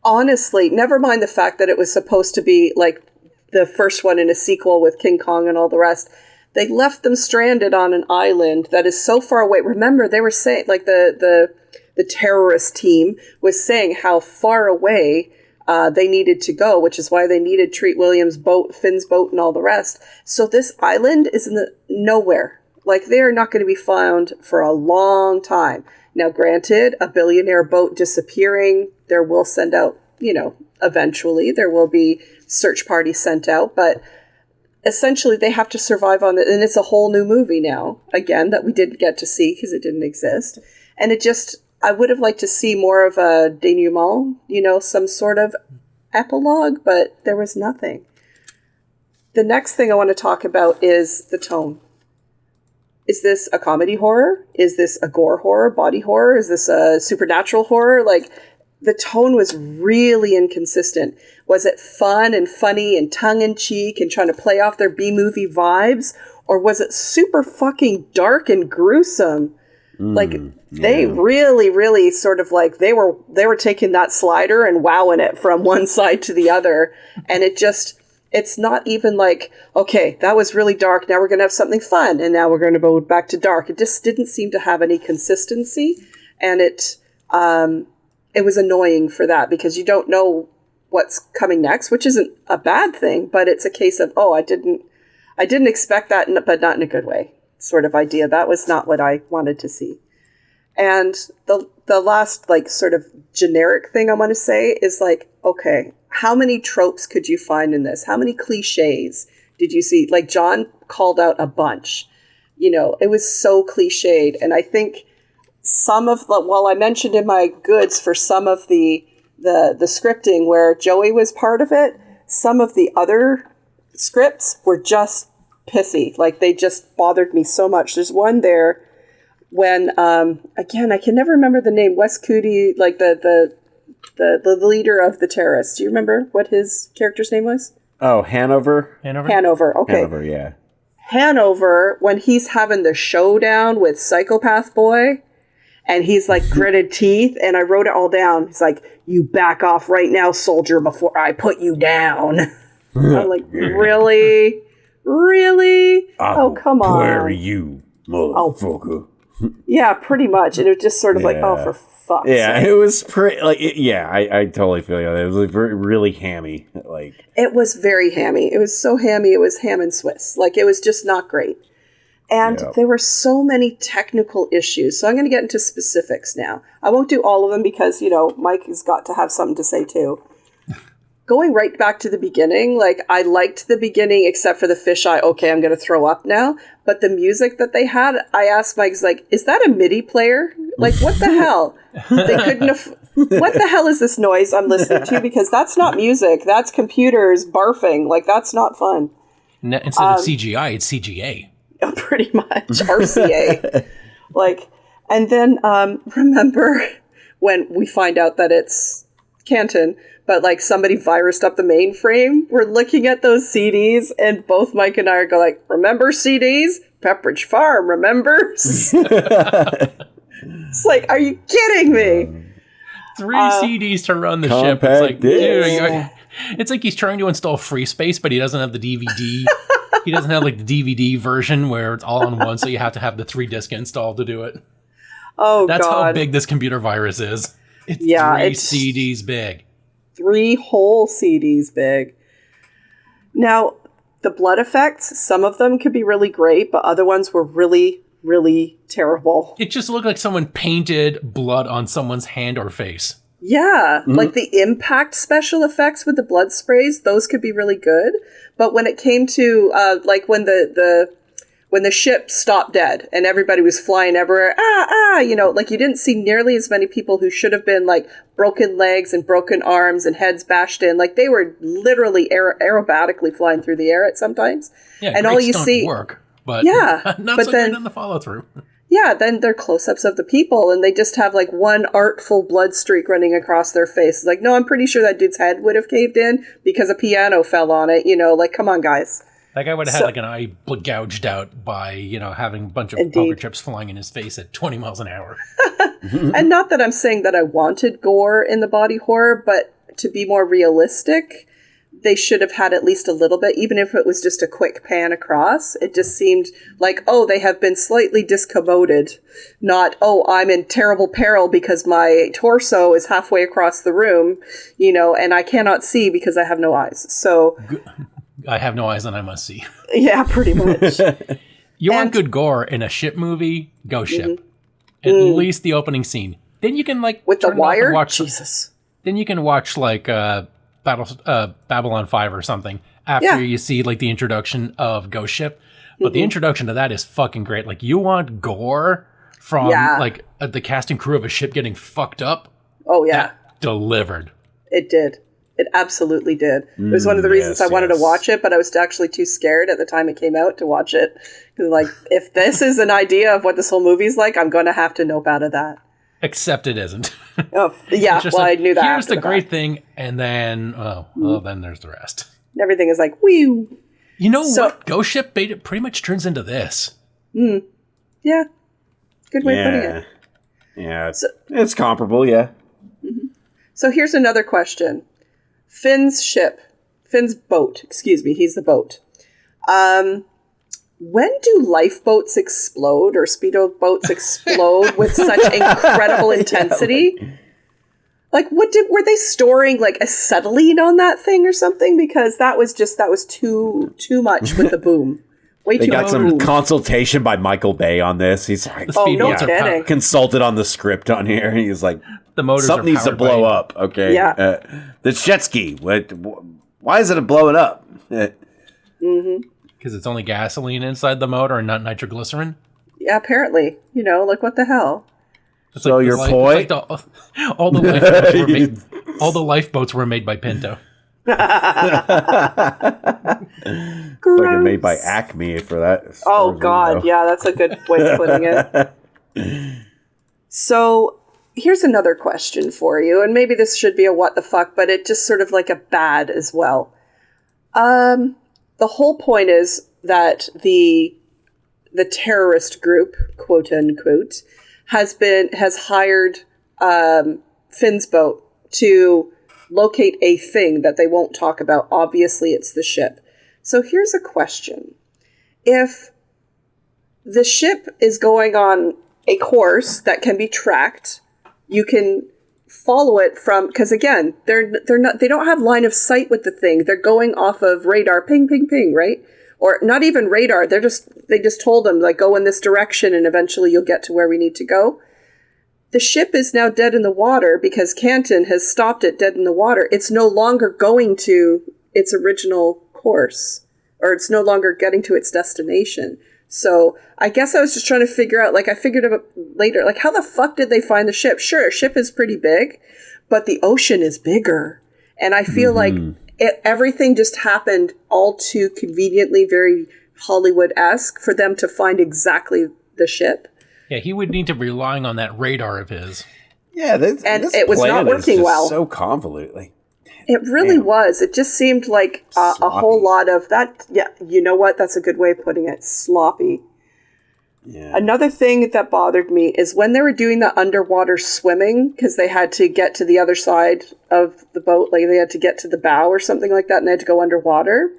honestly, never mind the fact that it was supposed to be like the first one in a sequel with King Kong and all the rest. They left them stranded on an island that is so far away. Remember, they were saying, like, the terrorist team was saying how far away they needed to go, which is why they needed Treat Williams' boat, Finn's boat, and all the rest. So this island is in the nowhere. Like, they are not going to be found for a long time. Now, granted, a billionaire boat disappearing, there will send out, eventually there will be search parties sent out, but essentially they have to survive on it, and it's a whole new movie now, again, that we didn't get to see because it didn't exist. And I would have liked to see more of a denouement, some sort of epilogue, but there was nothing. The next thing I want to talk about is the tone. Is this a comedy horror? Is this a gore horror, body horror? Is this a supernatural horror? Like, the tone was really inconsistent. Was it fun and funny and tongue-in-cheek and trying to play off their B-movie vibes? Or was it super fucking dark and gruesome? They really, really sort of like, they were taking that slider and wowing it from one side to the other. And it's not even like, okay, that was really dark. Now we're going to have something fun. And now we're going to go back to dark. It just didn't seem to have any consistency. And it was annoying for that because you don't know what's coming next, which isn't a bad thing, but it's a case of, I didn't expect that, but not in a good way. Sort of idea. That was not what I wanted to see. And the last, like, sort of generic thing I want to say is, like, okay, how many tropes could you find in this? How many cliches did you see? Like, John called out a bunch. It was so cliched. And I think while I mentioned in my goods for some of the scripting where Joey was part of it, some of the other scripts were just pissy. Like, they just bothered me so much. There's one there when again, I can never remember the name. Wes Cootie, like the leader of the terrorists. Do you remember what his character's name was? Oh, Hanover. Okay. Hanover, yeah. Hanover, when he's having the showdown with Psychopath Boy, and he's like gritted teeth, and I wrote it all down. He's like, "You back off right now, soldier, before I put you down." I'm like, really? Really? Come on. Where are you, motherfucker? Yeah, pretty much. And it was just sort of like, for fuck's sake. It was pretty, like, I totally feel you. It was like really hammy. Like, it was very hammy. It was so hammy, it was ham and Swiss. Like, it was just not great. And there were so many technical issues. So I'm going to get into specifics now. I won't do all of them because, Mike has got to have something to say too. Going right back to the beginning, like, I liked the beginning except for the fisheye. Okay, I'm going to throw up now. But the music that they had, I asked Mike, like, is that a MIDI player? Like, what the hell? They couldn't have... What the hell is this noise I'm listening to? Because that's not music. That's computers barfing. Like, that's not fun. Instead of CGI, it's CGA. Pretty much. RCA. And then remember when we find out that it's Canton... But, like, somebody virused up the mainframe. We're looking at those CDs, and both Mike and I are going, like, remember CDs? Pepperidge Farm, remembers? It's like, are you kidding me? 3 CDs to run the ship. It's like, dude, It's like he's trying to install Free Space, but he doesn't have the DVD. He doesn't have like the DVD version where it's all on one, so you have to have the 3-disc installed to do it. Oh, That's God. how big this computer virus is. It's it's 3 CDs big. 3 whole CDs big. Now, the blood effects, some of them could be really great, but other ones were really, really terrible. It just looked like someone painted blood on someone's hand or face. Yeah, like the impact special effects with the blood sprays, those could be really good. But when it came to like when the ship stopped dead and everybody was flying everywhere, you know, like you didn't see nearly as many people who should have been like broken legs and broken arms and heads bashed in. Like they were literally aerobatically flying through the air at sometimes. Yeah, and great all you stunt see, work, but not but so then, great on the follow through. Yeah, then they're close-ups of the people, and they just have, like, one artful blood streak running across their face. It's like, no, I'm pretty sure that dude's head would have caved in because a piano fell on it, you know, like, come on, guys. That guy would have had, like, an eye gouged out by, you know, having a bunch of poker chips flying in his face at 20 miles an hour. And not that I'm saying that I wanted gore in the body horror, but to be more realistic, they should have had at least a little bit, even if it was just a quick pan across. It just seemed like, oh, they have been slightly discommoded, not, oh, I'm in terrible peril because my torso is halfway across the room, you know, and I cannot see because I have no eyes. So I have no eyes and I must see. Yeah, pretty much. You want good gore in a ship movie? Ghost Ship. At least the opening scene. Then you can, like, with the wire? Jesus. Then you can watch, like, Babylon 5 or something after you see like the introduction of Ghost Ship. But the introduction to that is fucking great. Like you want gore from like the cast and crew of a ship getting fucked up. Oh yeah. That delivered. It did. It absolutely did. It was one of the reasons I wanted to watch it, but I was actually too scared at the time it came out to watch it. Like, if this is an idea of what this whole movie's like, I'm going to have to nope out of that. Except it isn't. Oh, yeah, well, I knew that. Here's the great thing, and then, then there's the rest. Everything is like, whew. You know what? Ghost Ship pretty much turns into this. Yeah. Good way of putting it. Yeah, it's comparable, yeah. So here's another question. Finn's boat, he's the boat. When do lifeboats explode or speedboats explode with such incredible intensity? Like, were they storing like acetylene on that thing or something? Because that was too much with the boom. Way they too got much. some consultation by Michael Bay on this. He's like, no kidding. Consulted on the script on here. He's like, the motors something needs to blow up. Okay, yeah. The jet ski. Why is it blowing up? Because it's only gasoline inside the motor and not nitroglycerin? Yeah, apparently. You know, like, what the hell? It's so like, your point? Like all the lifeboats were made. All the lifeboats were made by Pinto. Fucking made by Acme for that. Oh God, yeah, that's a good way of putting it. So here's another question for you, and maybe this should be a what the fuck, but it just sort of like a bad as well. The whole point is that the terrorist group, quote unquote, has hired Finn's boat to locate a thing that they won't talk about. Obviously, it's the ship. So here's a question. If the ship is going on a course that can be tracked, you can follow it from, because again, they don't have line of sight with the thing. They're going off of radar, ping, ping, ping, right? Or not even radar. They just told them, like, go in this direction and eventually you'll get to where we need to go. The ship is now dead in the water because Canton has stopped it dead in the water. It's no longer going to its original course, or it's no longer getting to its destination. So I guess I was just trying to figure out, like, I figured out later, like, how the fuck did they find the ship? Sure, a ship is pretty big, but the ocean is bigger. And I feel like everything just happened all too conveniently, very Hollywood-esque for them to find exactly the ship. Yeah, he would need to be relying on that radar of his. Yeah, this it was not working well. So convoluted. Like, it really was. It just seemed like a whole lot of that. Yeah, you know what? That's a good way of putting it. Sloppy. Yeah. Another thing that bothered me is when they were doing the underwater swimming, because they had to get to the other side of the boat, like they had to get to the bow or something like that, and they had to go underwater.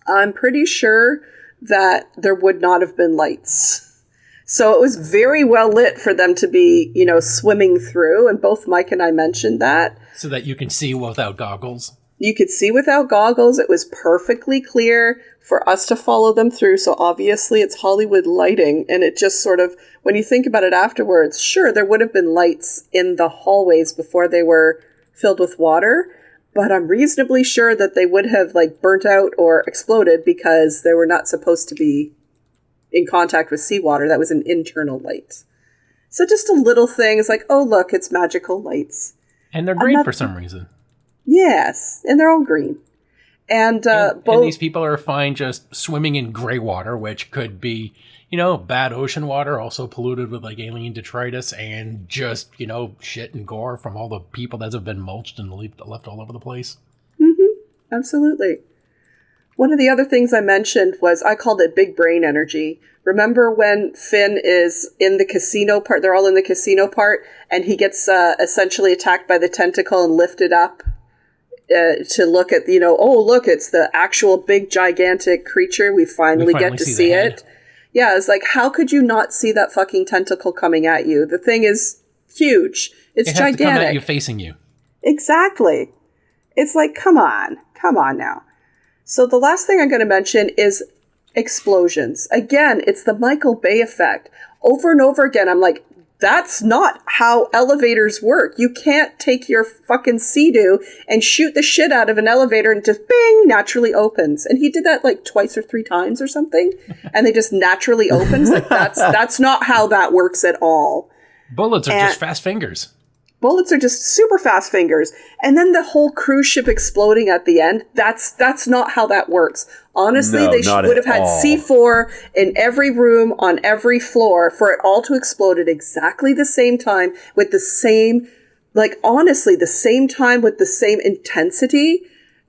I'm pretty sure that there would not have been lights. So it was very well lit for them to be, swimming through, and both Mike and I mentioned that. So that you can see without goggles. You could see without goggles. It was perfectly clear for us to follow them through. So obviously it's Hollywood lighting. And it just sort of, when you think about it afterwards, sure, there would have been lights in the hallways before they were filled with water. But I'm reasonably sure that they would have burnt out or exploded because they were not supposed to be in contact with seawater. That was an internal light. So just a little thing. It's like, oh, look, it's magical lights. And they're green for some reason. Yes, and they're all green. And these people are fine just swimming in gray water, which could be, bad ocean water, also polluted with alien detritus and just, shit and gore from all the people that have been mulched and left all over the place. Mm-hmm. Absolutely. One of the other things I mentioned was I called it big brain energy. Remember when Finn is in the casino part? They're all in the casino part, and he gets essentially attacked by the tentacle and lifted up to look at, oh, look, it's the actual big, gigantic creature. We finally get to see it. Yeah, it's like, how could you not see that fucking tentacle coming at you? The thing is huge. It's gigantic. To come at you, facing you. Exactly. It's like, come on now. So the last thing I'm going to mention is explosions. Again, it's the Michael Bay effect. Over and over again, I'm like, that's not how elevators work. You can't take your fucking Sea-Doo and shoot the shit out of an elevator and just bing, naturally opens. And he did that twice or three times or something. And they just naturally opens. That's not how that works at all. Bullets are just fast fingers. Bullets are just super fast fingers. And then the whole cruise ship exploding at the end, that's not how that works. Honestly, they would have had C4 in every room, on every floor, for it all to explode at exactly the same time, with the same, honestly, the same time with the same intensity.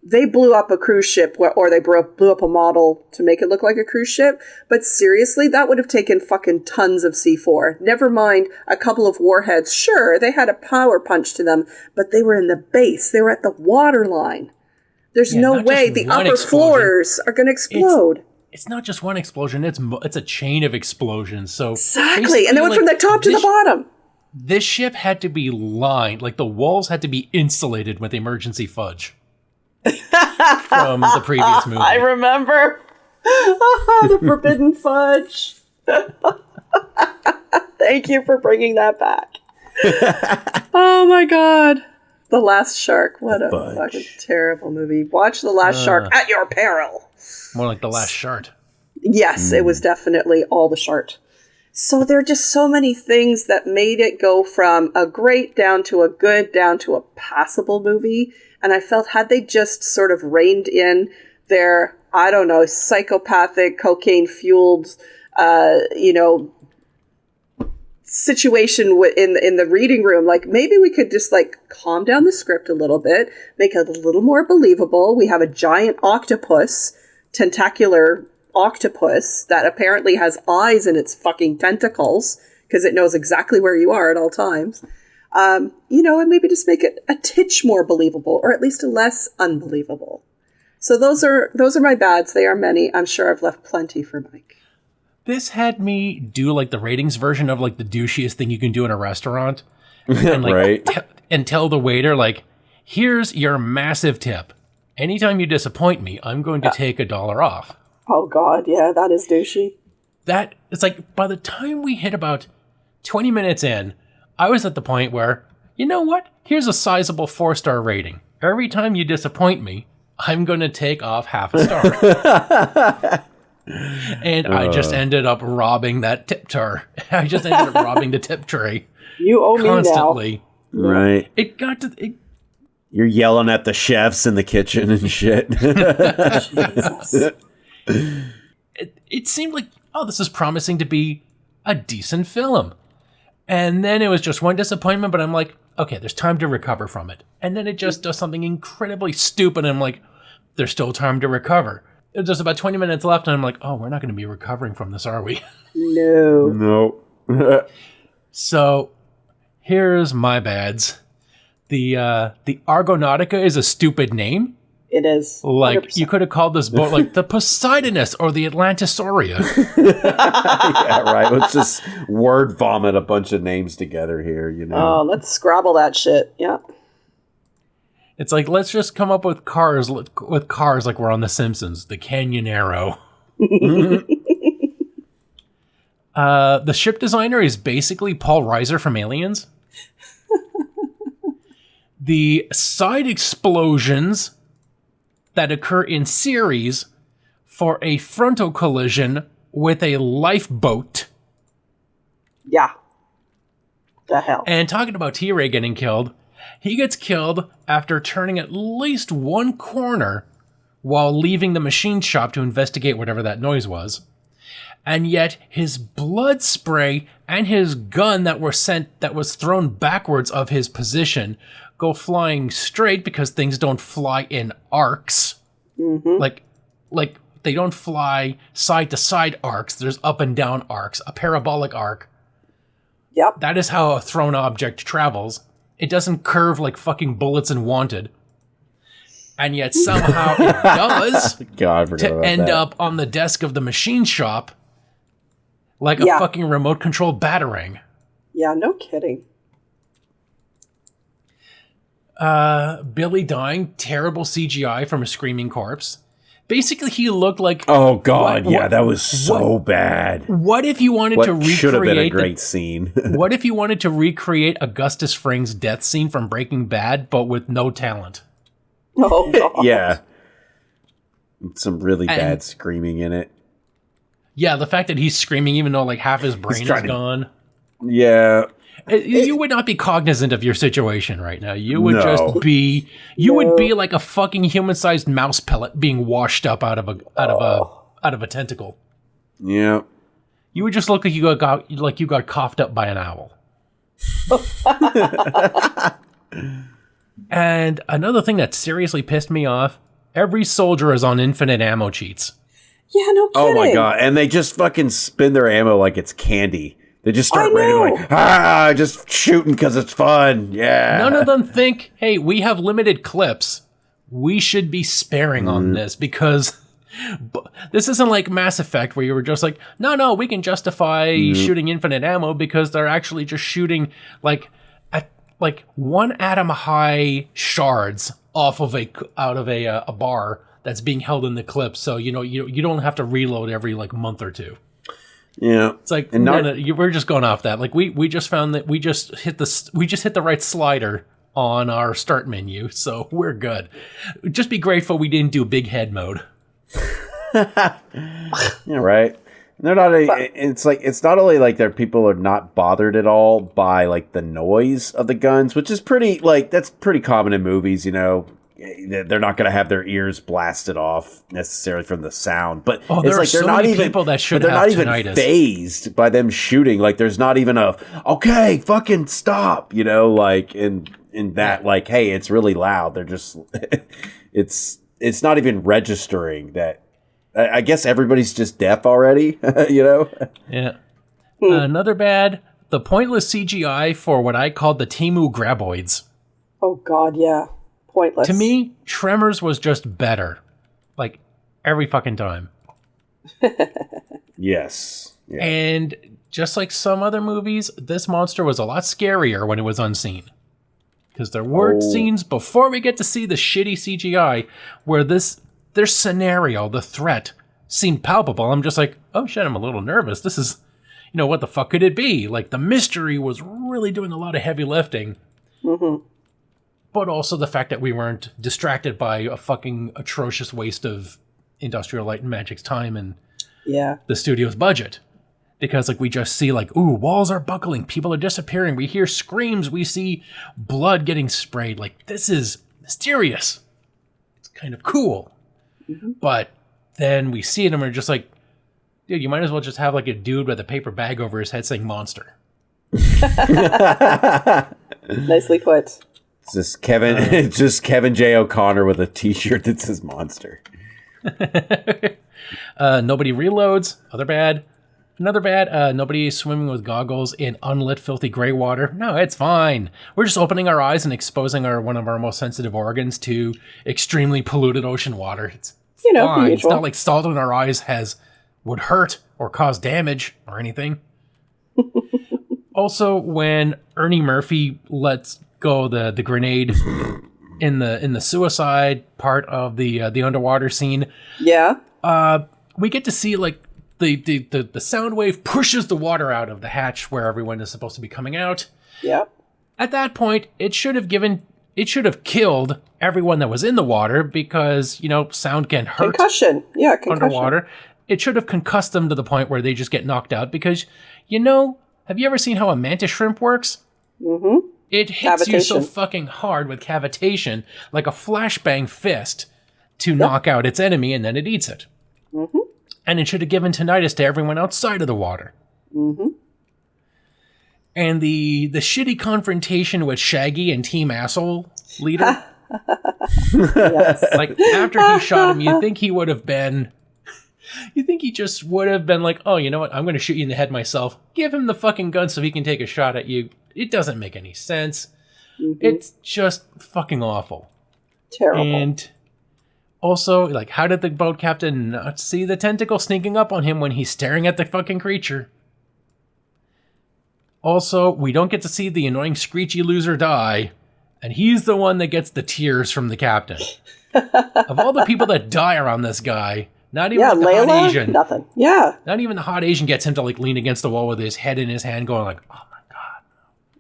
They blew up a cruise ship, or they blew up a model to make it look like a cruise ship. But seriously, that would have taken fucking tons of C4. Never mind a couple of warheads. Sure, they had a power punch to them, but they were in the base. They were at the water line. There's no way the upper floors are going to explode. It's not just one explosion. It's a chain of explosions. So exactly, and they went from the top to the bottom. This ship had to be lined. The walls had to be insulated with emergency fudge. From the previous movie. I remember. The forbidden fudge. Thank you for bringing that back. Oh my god. The Last Shark. What a fucking terrible movie. Watch The Last Shark at your peril. More like The Last Shart. Yes, it was definitely all the shart. So there are just so many things that made it go from a great down to a good down to a passable movie. And I felt had they just sort of reined in their, I don't know, psychopathic, cocaine-fueled, situation in the reading room, maybe we could just calm down the script a little bit, make it a little more believable. We have a giant octopus, tentacular octopus, that apparently has eyes in its fucking tentacles because it knows exactly where you are at all times. And maybe just make it a titch more believable, or at least less unbelievable. So those are my bads. They are many. I'm sure I've left plenty for Mike. This had me do the ratings version of the douchiest thing you can do in a restaurant, and right? And tell the waiter here's your massive tip. Anytime you disappoint me, I'm going to take $1 off. Oh God, yeah, that is douchey. That it's by the time we hit about 20 minutes in, I was at the point where, you know what? Here's a sizable 4-star rating. Every time you disappoint me, I'm going to take off half a star. And I just ended up robbing that tip jar. I just ended up robbing the tip tray. You owe constantly. Me now. Right. It got to... You're yelling at the chefs in the kitchen and shit. Jesus. It seemed like, oh, this is promising to be a decent film. And then it was just one disappointment, but I'm like, okay, there's time to recover from it. And then it just does something incredibly stupid, and I'm like, there's still time to recover. There's just about 20 minutes left, and I'm like, oh, we're not going to be recovering from this, are we? No. No. So, here's my bads. The Argonautica is a stupid name. It is. 100%. Like, you could have called this boat, like, the Poseidonus or the Atlantisauria. Yeah, right. Let's just word vomit a bunch of names together here, you know? Oh, let's scrabble that shit. Yeah. It's like, let's just come up with cars like we're on The Simpsons. The Canyonero. The ship designer is basically Paul Reiser from Aliens. The side explosions that occur in series for a frontal collision with a lifeboat. Yeah. The hell. And talking about T-Ray getting killed, he gets killed after turning at least one corner while leaving the machine shop to investigate whatever that noise was. And yet his blood spray and his gun that was thrown backwards of his position go flying straight because things don't fly in arcs. Mm-hmm. Like they don't fly side to side arcs. There's up and down arcs, a parabolic arc. Yep. That is how a thrown object travels. It doesn't curve like fucking bullets in Wanted. And yet somehow it does God, to end up on the desk of the machine shop like a fucking remote control batarang. Yeah, no kidding. Billy dying, terrible CGI from a screaming corpse. Basically, he looked like... Oh, God, that was so bad. What if you wanted to recreate... should have been a great scene. What if you wanted to recreate Augustus Fring's death scene from Breaking Bad, but with no talent? Oh, God. Yeah. Some really bad screaming in it. Yeah, the fact that he's screaming even though like half his brain is gone. Yeah. You would not be cognizant of your situation right now. You would just be... You would be like a fucking human-sized mouse pellet being washed up out of a tentacle. Yeah. You would just look like you got coughed up by an owl. And another thing that seriously pissed me off, every soldier is on infinite ammo cheats. Yeah, no kidding. Oh my God. And they just fucking spin their ammo like it's candy. They just start running like, just shooting because it's fun. Yeah. None of them think, hey, we have limited clips. We should be sparing on this because this isn't like Mass Effect where you were just like, no, we can justify shooting infinite ammo because they're actually just shooting like 1 atom high shards out of a bar that's being held in the clip. So, you don't have to reload every like month or two. Yeah, it's like we're just going off that. Like we just found that we just hit the right slider on our start menu, so we're good. Just be grateful we didn't do big head mode. Yeah, right. They're not. It's not only like people are not bothered at all by like the noise of the guns, which is that's pretty common in movies. They're not going to have their ears blasted off necessarily from the sound, but it's like they're not even people that should they're have not even tinnitus. Phased by them shooting. Like there's not even okay, fucking stop. Like in that like, hey, it's really loud. They're just it's not even registering that. I guess everybody's just deaf already. Yeah. Another bad, the pointless CGI for what I called the Temu graboids. Oh God, yeah. Pointless. To me, Tremors was just better. Like, every fucking time. Yes. Yeah. And just like some other movies, this monster was a lot scarier when it was unseen. Because there were scenes before we get to see the shitty CGI where their scenario, the threat, seemed palpable. I'm just like, oh shit, I'm a little nervous. This is, what the fuck could it be? Like, the mystery was really doing a lot of heavy lifting. Mm-hmm. But also the fact that we weren't distracted by a fucking atrocious waste of Industrial Light and Magic's time and the studio's budget. Because we just see walls are buckling, people are disappearing, we hear screams, we see blood getting sprayed. This is mysterious. It's kind of cool. Mm-hmm. But then we see it and we're just like, dude, you might as well just have a dude with a paper bag over his head saying monster. Nicely put. It's just Kevin J. O'Connor with a T-shirt that says monster. Nobody reloads. Other bad. Another bad. Nobody swimming with goggles in unlit, filthy gray water. No, it's fine. We're just opening our eyes and exposing one of our most sensitive organs to extremely polluted ocean water. It's fine. It's not like salt in our eyes would hurt or cause damage or anything. Also, when Ernie Murphy lets go the grenade in the suicide part of the underwater scene, we get to see like the sound wave pushes the water out of the hatch where everyone is supposed to be coming out. Yeah. At that point, it should have killed everyone that was in the water because, sound can hurt. Concussion. Yeah, concussion. Underwater. It should have concussed them to the point where they just get knocked out because, have you ever seen how a mantis shrimp works? Mm-hmm. It hits you so fucking hard with cavitation, like a flashbang fist, to knock out its enemy, and then it eats it. Mm-hmm. And it should have given tinnitus to everyone outside of the water. Mm-hmm. And the shitty confrontation with Shaggy and Team Asshole Leader. Yes. Like, after he shot him, you think he just would have been like, oh, you know what? I'm going to shoot you in the head myself. Give him the fucking gun so he can take a shot at you. It doesn't make any sense. Mm-hmm. It's just fucking awful. Terrible. And also, like, how did the boat captain not see the tentacle sneaking up on him when he's staring at the fucking creature? Also, we don't get to see the annoying screechy loser die, and he's the one that gets the tears from the captain. Of all the people that die around this guy, not even the hot Asian. Nothing. Yeah. Not even the hot Asian gets him to like lean against the wall with his head in his hand going like, oh my God.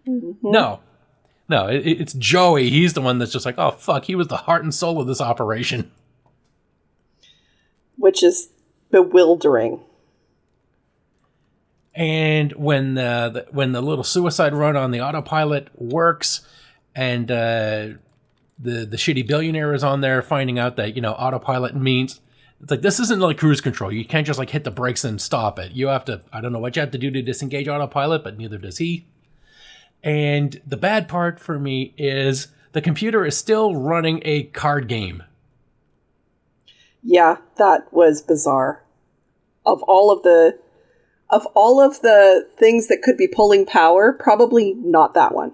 Mm-hmm. No, it's Joey. He's the one that's just like, oh fuck, he was the heart and soul of this operation. Which is bewildering. And when the little suicide run on the autopilot works, and the shitty billionaire is on there finding out that autopilot means it's like this isn't like cruise control. You can't just like hit the brakes and stop it. You have to. I don't know what you have to do to disengage autopilot, but neither does he. And the bad part for me is the computer is still running a card game. Yeah, that was bizarre. Of all of the things that could be pulling power, probably not that one.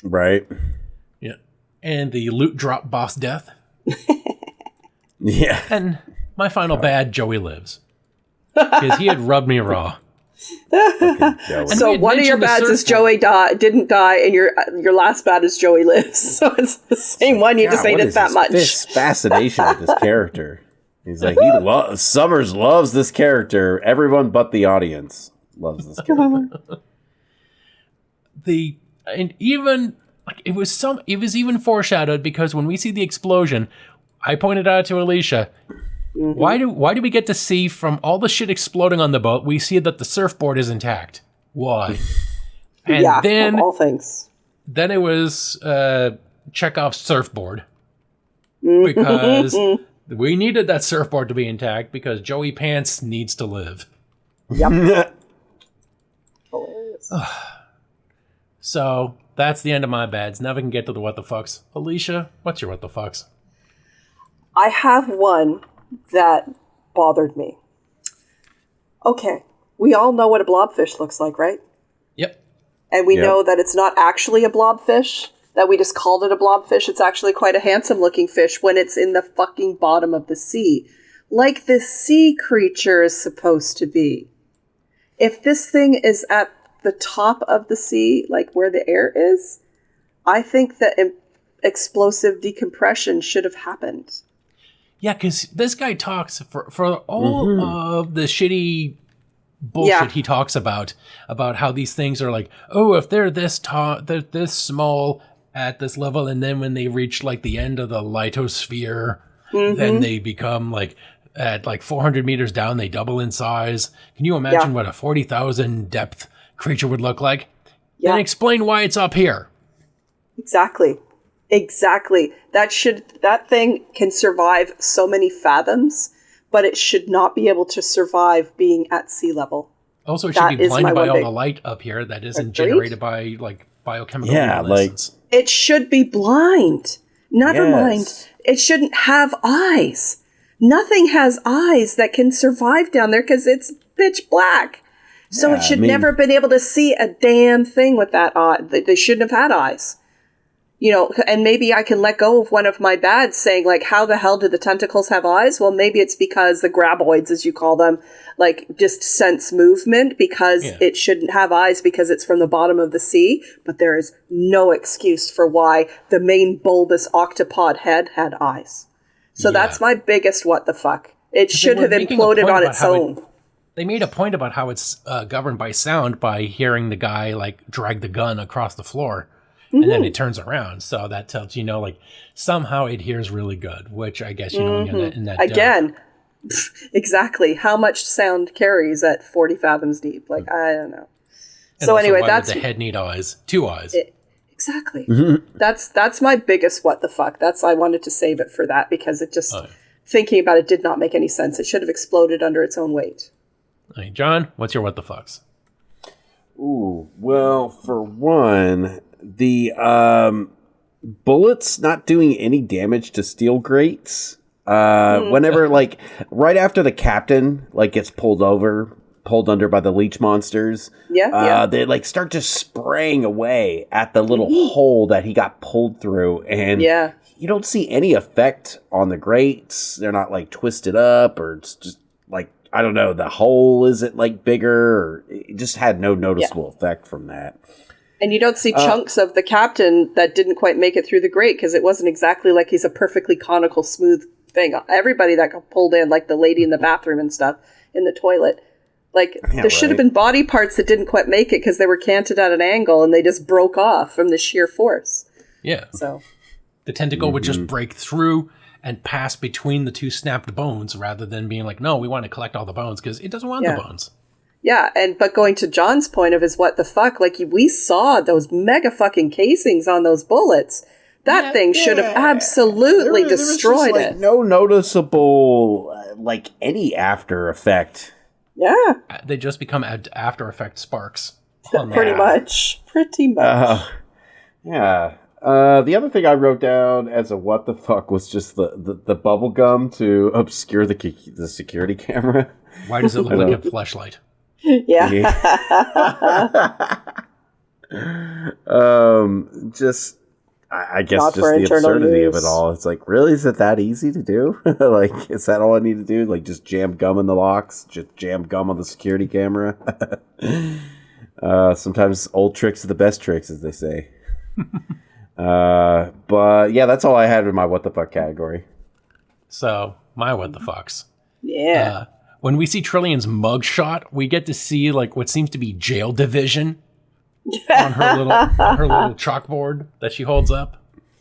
Right. Yeah. And the loot drop boss death. Yeah. And my final bad, Joey lives. Because he had rubbed me raw. So one of your bads is Joey didn't die, and your last bad is Joey lives. So it's the same one. You just made it that much. This fascination with this character. He's like, Summers loves this character. Everyone but the audience loves this character. And even like it was even foreshadowed because when we see the explosion, I pointed out to Alicia, why do we get to see from all the shit exploding on the boat, we see that the surfboard is intact? Why? And then of all things. Then it was Chekhov's surfboard. Because we needed that surfboard to be intact because Joey Pants needs to live. Yep. So that's the end of my bads. Now we can get to the what the fucks. Alicia, what's your what the fucks? I have one that bothered me. Okay, we all know what a blobfish looks like, right? Yep. And we know that it's not actually a blobfish, that we just called it a blobfish. It's actually quite a handsome-looking fish when it's in the fucking bottom of the sea. Like this sea creature is supposed to be. If this thing is at the top of the sea, like where the air is, I think that explosive decompression should have happened. Yeah, because this guy talks for all of the shitty bullshit he talks about how these things are like, oh, if they're this tall, they're this small at this level, and then when they reach like the end of the lithosphere, then they become like at like 400 meters down, they double in size. Can you imagine what a 40,000 depth creature would look like? Yeah. Then explain why it's up here. Exactly. That thing can survive so many fathoms, but it should not be able to survive being at sea level. Also, it should be blinded by all the light up here that isn't generated by like biochemical luminescence. It should be blind. Never mind. it shouldn't have eyes. Nothing has eyes that can survive down there because it's pitch black. So it should never been able to see a damn thing with that eye. They shouldn't have had eyes. You know, and maybe I can let go of one of my bads saying, like, how the hell do the tentacles have eyes? Well, maybe it's because the graboids, as you call them, like, just sense movement because it shouldn't have eyes because it's from the bottom of the sea. But there is no excuse for why the main bulbous octopod head had eyes. So that's my biggest what the fuck. It should have imploded on its own. They made a point about how it's governed by sound by hearing the guy, like, drag the gun across the floor. And then it turns around. So that tells you, like, somehow it hears really good, which I guess, in that again, exactly. How much sound carries at 40 fathoms deep? Like, I don't know. And so anyway, that's... the head need eyes? 2 eyes. Exactly. That's my biggest what the fuck. I wanted to save it for that because it just... Thinking about it did not make any sense. It should have exploded under its own weight. All right, John, what's your what the fucks? Ooh, well, for one... The bullets not doing any damage to steel grates. Whenever, like, right after the captain, like, gets pulled under by the leech monsters. They, like, start just spraying away at the little hole that he got pulled through. And you don't see any effect on the grates. They're not, like, twisted up or it's just, like, I don't know, the hole isn't, like, bigger. Or it just had no noticeable effect from that. And you don't see chunks of the captain that didn't quite make it through the grate because it wasn't exactly like he's a perfectly conical, smooth thing. Everybody that got pulled in, like the lady in the bathroom and stuff, in the toilet, like there should have been body parts that didn't quite make it because they were canted at an angle and they just broke off from the sheer force. Yeah. So the tentacle would just break through and pass between the 2 snapped bones rather than being like, no, we want to collect all the bones because it doesn't want the bones. Yeah, but going to John's point of his what the fuck, like we saw those mega fucking casings on those bullets. That thing should have absolutely destroyed there was it. No noticeable, like any after effect. Yeah. They just become after effect sparks. Pretty much. Yeah. The other thing I wrote down as a what the fuck was just the bubble gum to obscure the security camera. Why does it look like a fleshlight? Yeah. Just I guess just the absurdity of it all. It's like, really, is it that easy to do? Like, is that all I need to do? Like, just jam gum in the locks, just jam gum on the security camera. Sometimes old tricks are the best tricks, as they say. But yeah, that's all I had in my what the fuck category. So my what the fucks. Yeah. When we see Trillion's mugshot, we get to see like what seems to be jail division on her little chalkboard that she holds up.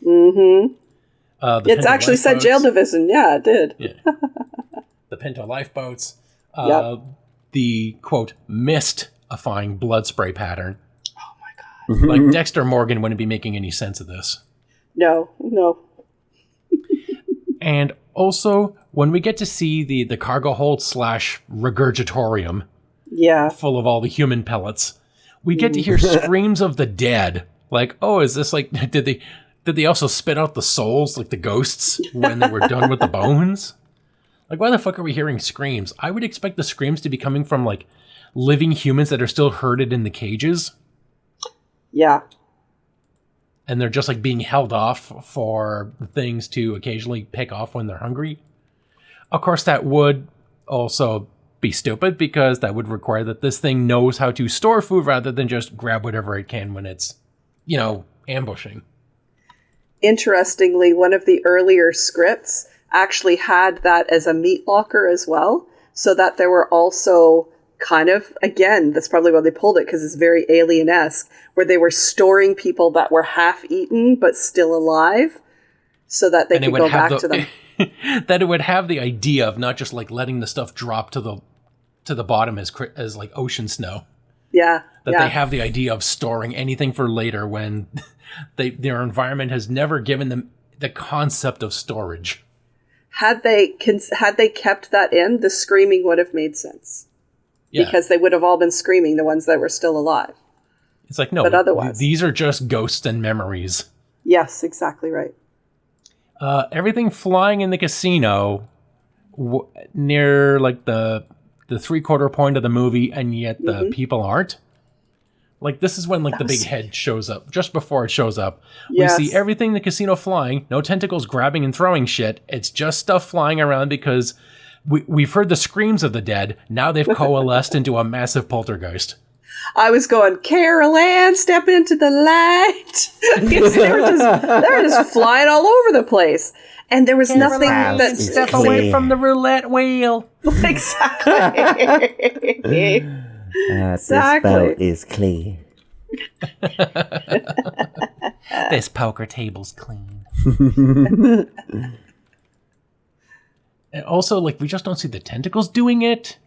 Mm-hmm. It's actually said jail division. Yeah, it did. Yeah. The Pinto lifeboats. The quote mystifying blood spray pattern. Oh my god! Like Dexter Morgan wouldn't be making any sense of this. No. And also, when we get to see the cargo hold / regurgitorium, full of all the human pellets, we get to hear screams of the dead. Like, oh, is this like, did they also spit out the souls, like the ghosts, when they were done with the bones? Like, why the fuck are we hearing screams? I would expect the screams to be coming from, like, living humans that are still herded in the cages. Yeah. And they're just, like, being held off for things to occasionally pick off when they're hungry. Of course, that would also be stupid, because that would require that this thing knows how to store food rather than just grab whatever it can when it's, ambushing. Interestingly, one of the earlier scripts actually had that as a meat locker as well, so that there were also kind of, again, that's probably why they pulled it, because it's very Alien-esque, where they were storing people that were half-eaten but still alive, so that they could go back to them. That it would have the idea of not just like letting the stuff drop to the bottom as like ocean snow. Yeah. That they have the idea of storing anything for later when their environment has never given them the concept of storage. Had they kept that in, the screaming would have made sense. Yeah. Because they would have all been screaming, the ones that were still alive. It's like, no, but otherwise, these are just ghosts and memories. Yes, exactly right. Everything flying in the casino near like the 3/4 point of the movie, and yet the people aren't. Like, this is when like the big head shows up. Just before it shows up, Yes. we see everything in the casino flying. No tentacles grabbing and throwing shit. It's just stuff flying around because we've heard the screams of the dead. Now they've coalesced into a massive poltergeist. I was going, Carol Ann, step into the light. Because they were just flying all over the place. And there was nothing that Step away from the roulette wheel. Exactly. This boat is clear. This poker table's clean. And also, like, we just don't see the tentacles doing it.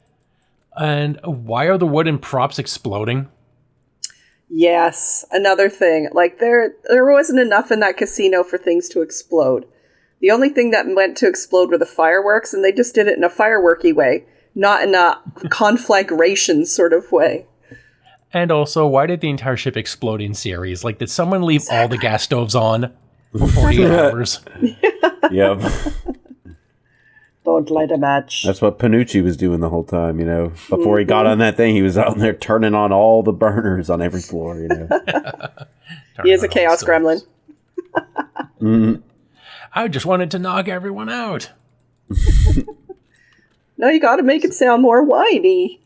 And why are the wooden props exploding? Yes, another thing. Like, there wasn't enough in that casino for things to explode. The only thing that went to explode were the fireworks, and they just did it in a fireworky way, not in a conflagration sort of way. And also, why did the entire ship explode in series? Like, did someone leave all the gas stoves on for 48 hours? Yep. Don't light a match. That's what Panucci was doing the whole time, you know. Before he got on that thing, he was out there turning on all the burners on every floor, you know. He is a chaos gremlin. I just wanted to knock everyone out. No, you gotta make it sound more whiny.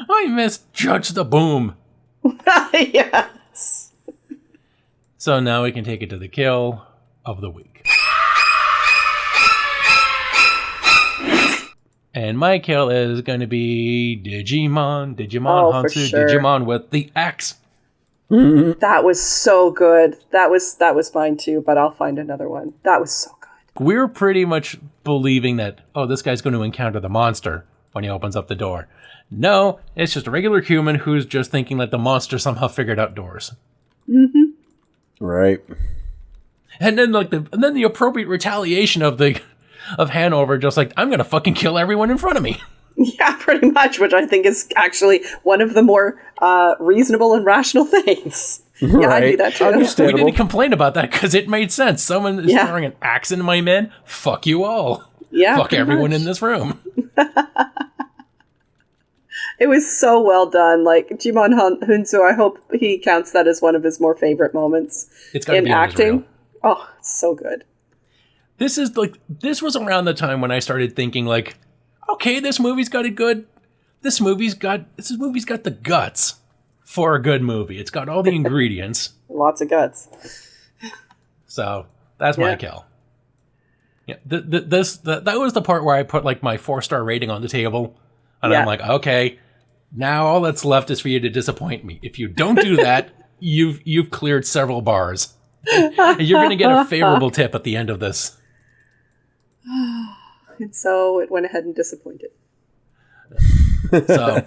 I misjudged the boom. Yes. So now we can take it to the kill of the week. And my kill is going to be Digimon Oh, for Hansu, sure. Digimon with the axe. That was so good. That was mine too, but I'll find another one. That was so good. We're pretty much believing that, oh, this guy's going to encounter the monster when he opens up the door. No, it's just a regular human who's just thinking that the monster somehow figured out doors. Right. And then the appropriate retaliation of Hanover, just like, I'm going to fucking kill everyone in front of me. Yeah, pretty much, which I think is actually one of the more reasonable and rational things. Yeah, I do that too. We didn't complain about that because it made sense. Someone is throwing an axe into my men. Fuck you all. Yeah, fuck everyone in this room. It was so well done. Like, Jimon Hunsu, I hope he counts that as one of his more favorite moments in acting. Oh, it's so good. This was around the time when I started thinking, like, okay, this movie's got it good. This movie's got the guts for a good movie. It's got all the ingredients. Lots of guts. So that's my kill. Yeah, that was the part where I put like my 4-star rating on the table, and I'm like, okay, now all that's left is for you to disappoint me. If you don't do that, you've cleared several bars. And you're going to get a favorable tip at the end of this. And so it went ahead and disappointed. So,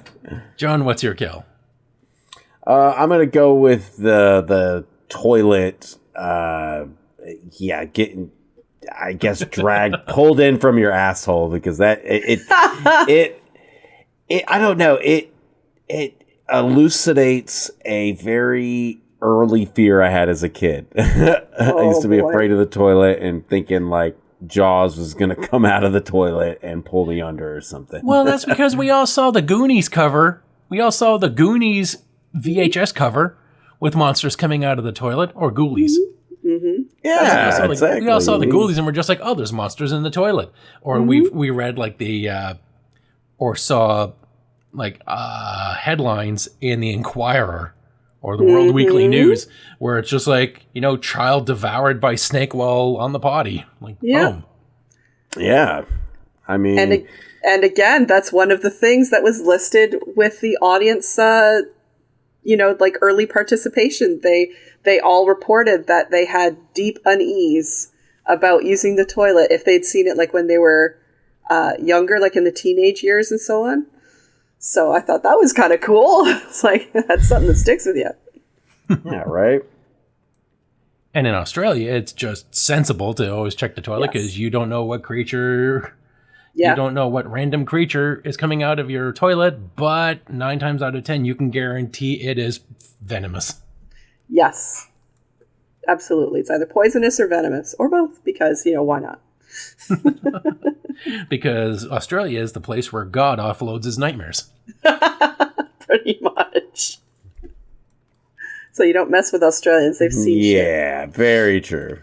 John, what's your kill? I'm going to go with the toilet. Getting, I guess, dragged, pulled in from your asshole, because that it I don't know, it elucidates a very early fear I had as a kid. I used to be afraid of the toilet and thinking like Jaws was going to come out of the toilet and pull me under or something. Well, that's because we all saw the Goonies cover. We all saw the Goonies VHS cover with monsters coming out of the toilet, or Ghoulies. Mm-hmm. Yeah, exactly. We all saw the Ghoulies and we're just like, oh, there's monsters in the toilet. Or we read like or saw like headlines in the Inquirer or the World Weekly News where it's just like, child devoured by snake while on the potty. Like, boom. Yeah. I mean... And again, that's one of the things that was listed with the audience, like early participation. They all reported that they had deep unease about using the toilet if they'd seen it like when they were younger, like in the teenage years and so on. So I thought that was kind of cool. It's like, that's something that sticks with you. Yeah, right? And in Australia, it's just sensible to always check the toilet because you don't know what creature... Yeah. You don't know what random creature is coming out of your toilet, but 9 times out of 10, you can guarantee it is venomous. Yes. Absolutely. It's either poisonous or venomous, or both, because, why not? Because Australia is the place where God offloads his nightmares. Pretty much. So you don't mess with Australians. They've seen shit. Yeah, very true.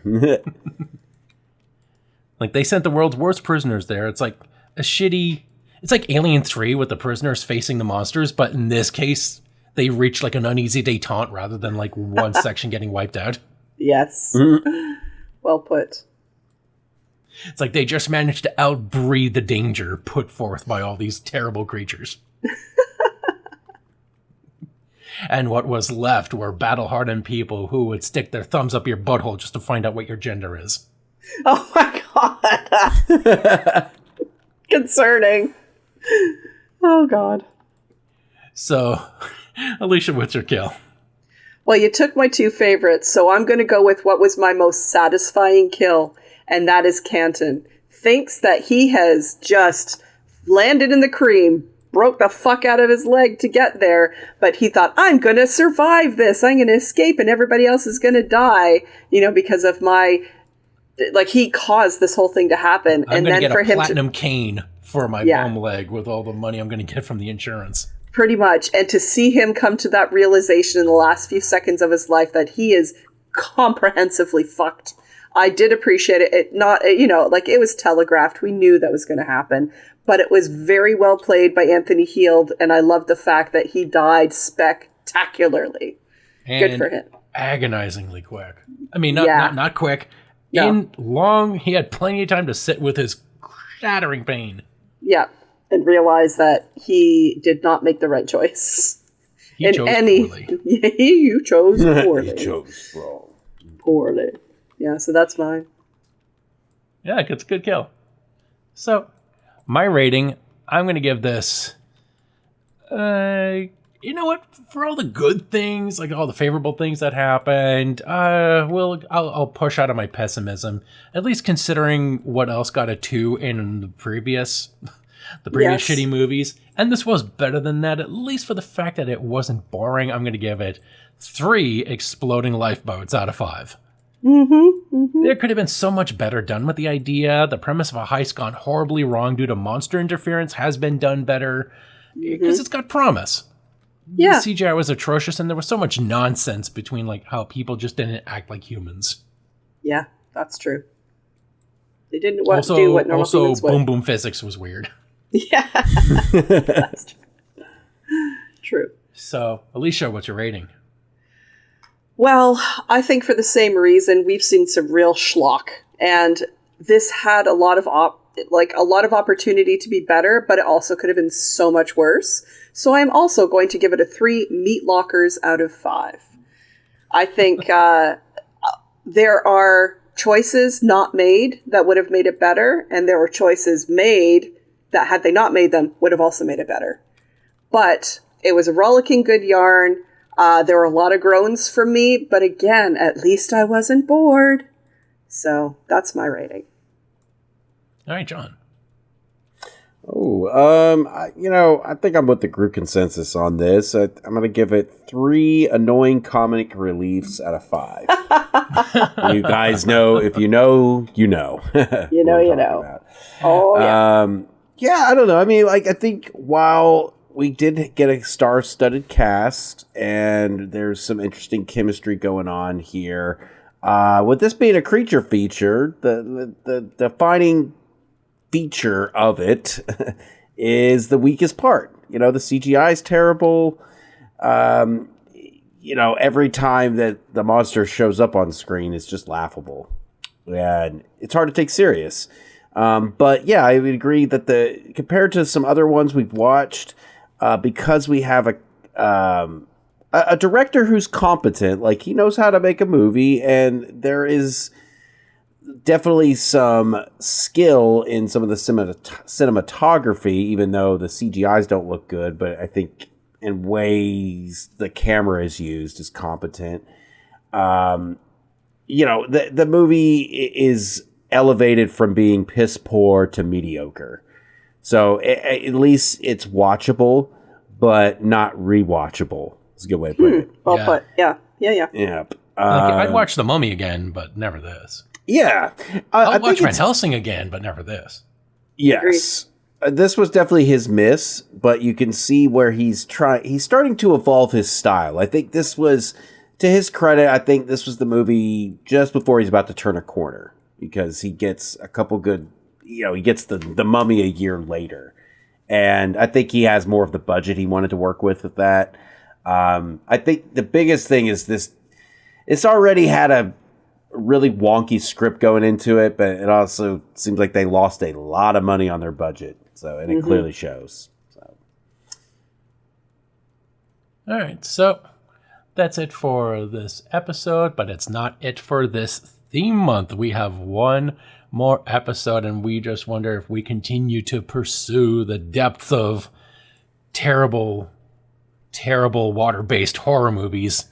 Like, they sent the world's worst prisoners there. It's like a shitty... It's like Alien 3 with the prisoners facing the monsters, but in this case, they reach like an uneasy detente rather than like one section getting wiped out. Yes. Well put. It's like they just managed to outbreed the danger put forth by all these terrible creatures. And what was left were battle-hardened people who would stick their thumbs up your butthole just to find out what your gender is. Oh my god. Concerning. Oh god. So, Alicia, what's your kill? Well, you took my two favorites, so I'm going to go with what was my most satisfying kill, and that is Canton. Thinks that he has just landed in the cream, broke the fuck out of his leg to get there, but he thought, I'm going to survive this. I'm going to escape, and everybody else is going to die, because of my... Like, he caused this whole thing to happen. I'm and going then to for get a him platinum cane for my bum leg with all the money I'm going to get from the insurance. Pretty much. And to see him come to that realization in the last few seconds of his life that he is comprehensively fucked. I did appreciate it. It not, like, it was telegraphed. We knew that was going to happen. But it was very well played by Anthony Heald, and I love the fact that he died spectacularly. And good for him. Agonizingly quick. I mean, not quick. No. He had plenty of time to sit with his shattering pain. Yeah, and realize that he did not make the right choice. He chose poorly. You chose poorly. He chose wrong. Poorly. Yeah, so that's mine. Yeah, it's a good kill. So, my rating, I'm going to give this... you know what? For all the good things, like all the favorable things that happened, I'll push out of my pessimism. At least considering what else got a 2 in the previous shitty movies. And this was better than that, at least for the fact that it wasn't boring. I'm going to give it 3 exploding lifeboats out of 5. There could have been so much better done with the idea. The premise of a heist gone horribly wrong due to monster interference has been done better because it's got promise. Yeah. The CGI was atrocious, and there was so much nonsense between like how people just didn't act like humans. Yeah, that's true. They didn't do what normal humans would. Also, boom boom physics was weird. Yeah, that's true. True. So, Alicia, what's your rating? Well, I think for the same reason, we've seen some real schlock, and this had a lot of opportunity to be better, but it also could have been so much worse. So I'm also going to give it a 3 meat lockers out of 5. I think there are choices not made that would have made it better, and there were choices made that, had they not made them, would have also made it better. But it was a rollicking good yarn. There were a lot of groans from me, but again, at least I wasn't bored. So that's my rating. All right, John. I think I'm with the group consensus on this. I'm going to give it 3 annoying comic reliefs out of 5. You guys know, if you know, you know. You know. About. Oh, yeah. Yeah, I don't know. I mean, like, I think while we did get a star-studded cast and there's some interesting chemistry going on here, with this being a creature feature, the defining feature of it is the weakest part. The CGI is terrible. Every time that the monster shows up on screen, it's just laughable. And it's hard to take serious. But yeah, I would agree that compared to some other ones we've watched, because we have a director who's competent, like he knows how to make a movie, and there is definitely some skill in some of the cinematography, even though the CGIs don't look good, but I think in ways the camera is used is competent. The movie is elevated from being piss poor to mediocre. So at least it's watchable, but not rewatchable. It's a good way to put it. Well put. Yeah. Yep. I'd watch The Mummy again, but never this. Yeah. I'd watch Van Helsing again, but never this. Yes. This was definitely his miss, but you can see where he's starting to evolve his style. I think this was, to his credit, I think this was the movie just before he's about to turn a corner, because he gets a couple good, he gets the Mummy a year later. And I think he has more of the budget he wanted to work with that. I think the biggest thing is this, it's already had a really wonky script going into it, but it also seems like they lost a lot of money on their budget. So, and it clearly shows. So. All right. So that's it for this episode, but it's not it for this theme month. We have one more episode, and we just wonder if we continue to pursue the depth of terrible water-based horror movies.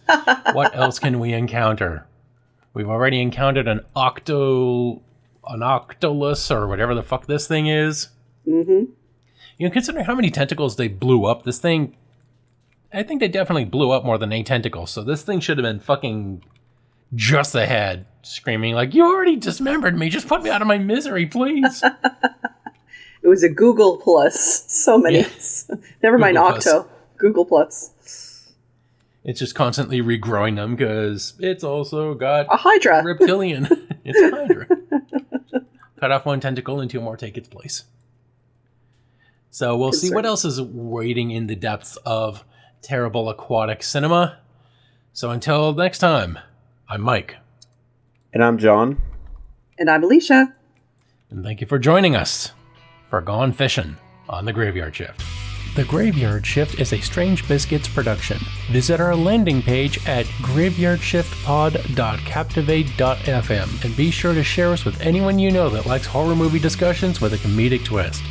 What else can we encounter? We've already encountered an octolus or whatever the fuck this thing is. Mm-hmm. Considering how many tentacles they blew up, this thing, I think they definitely blew up more than 8 tentacles. So this thing should have been fucking just ahead, screaming like, "You already dismembered me. Just put me out of my misery, please." It was a Google Plus. So many. Yeah. Never mind Octo. Google Plus. It's just constantly regrowing them because it's also got a Hydra. Reptilian. It's a Hydra. Cut off one tentacle and 2 more take its place. So we'll see what else is waiting in the depths of terrible aquatic cinema. So until next time, I'm Mike. And I'm John. And I'm Alicia. And thank you for joining us for Gone Fishing on The Graveyard Shift. The Graveyard Shift is a Strange Biscuits production. Visit our landing page at graveyardshiftpod.captivate.fm and be sure to share us with anyone you know that likes horror movie discussions with a comedic twist.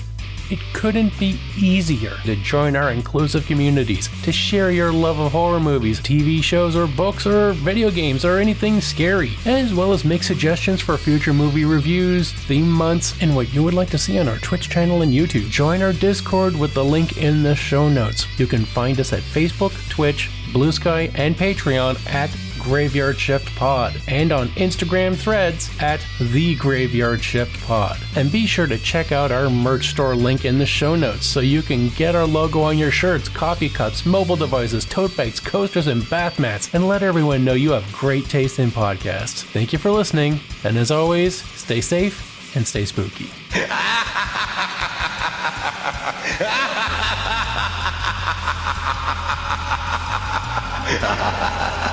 It couldn't be easier to join our inclusive communities, to share your love of horror movies, TV shows, or books, or video games, or anything scary, as well as make suggestions for future movie reviews, theme months, and what you would like to see on our Twitch channel and YouTube. Join our Discord with the link in the show notes. You can find us at Facebook, Twitch, Blue Sky, and Patreon at Graveyard Shift Pod, and on Instagram Threads at The Graveyard Shift Pod. And be sure to check out our merch store link in the show notes so you can get our logo on your shirts, coffee cups, mobile devices, tote bags, coasters, and bath mats, and let everyone know you have great taste in podcasts. Thank you for listening, and as always, stay safe and stay spooky. Ha ha ha ha!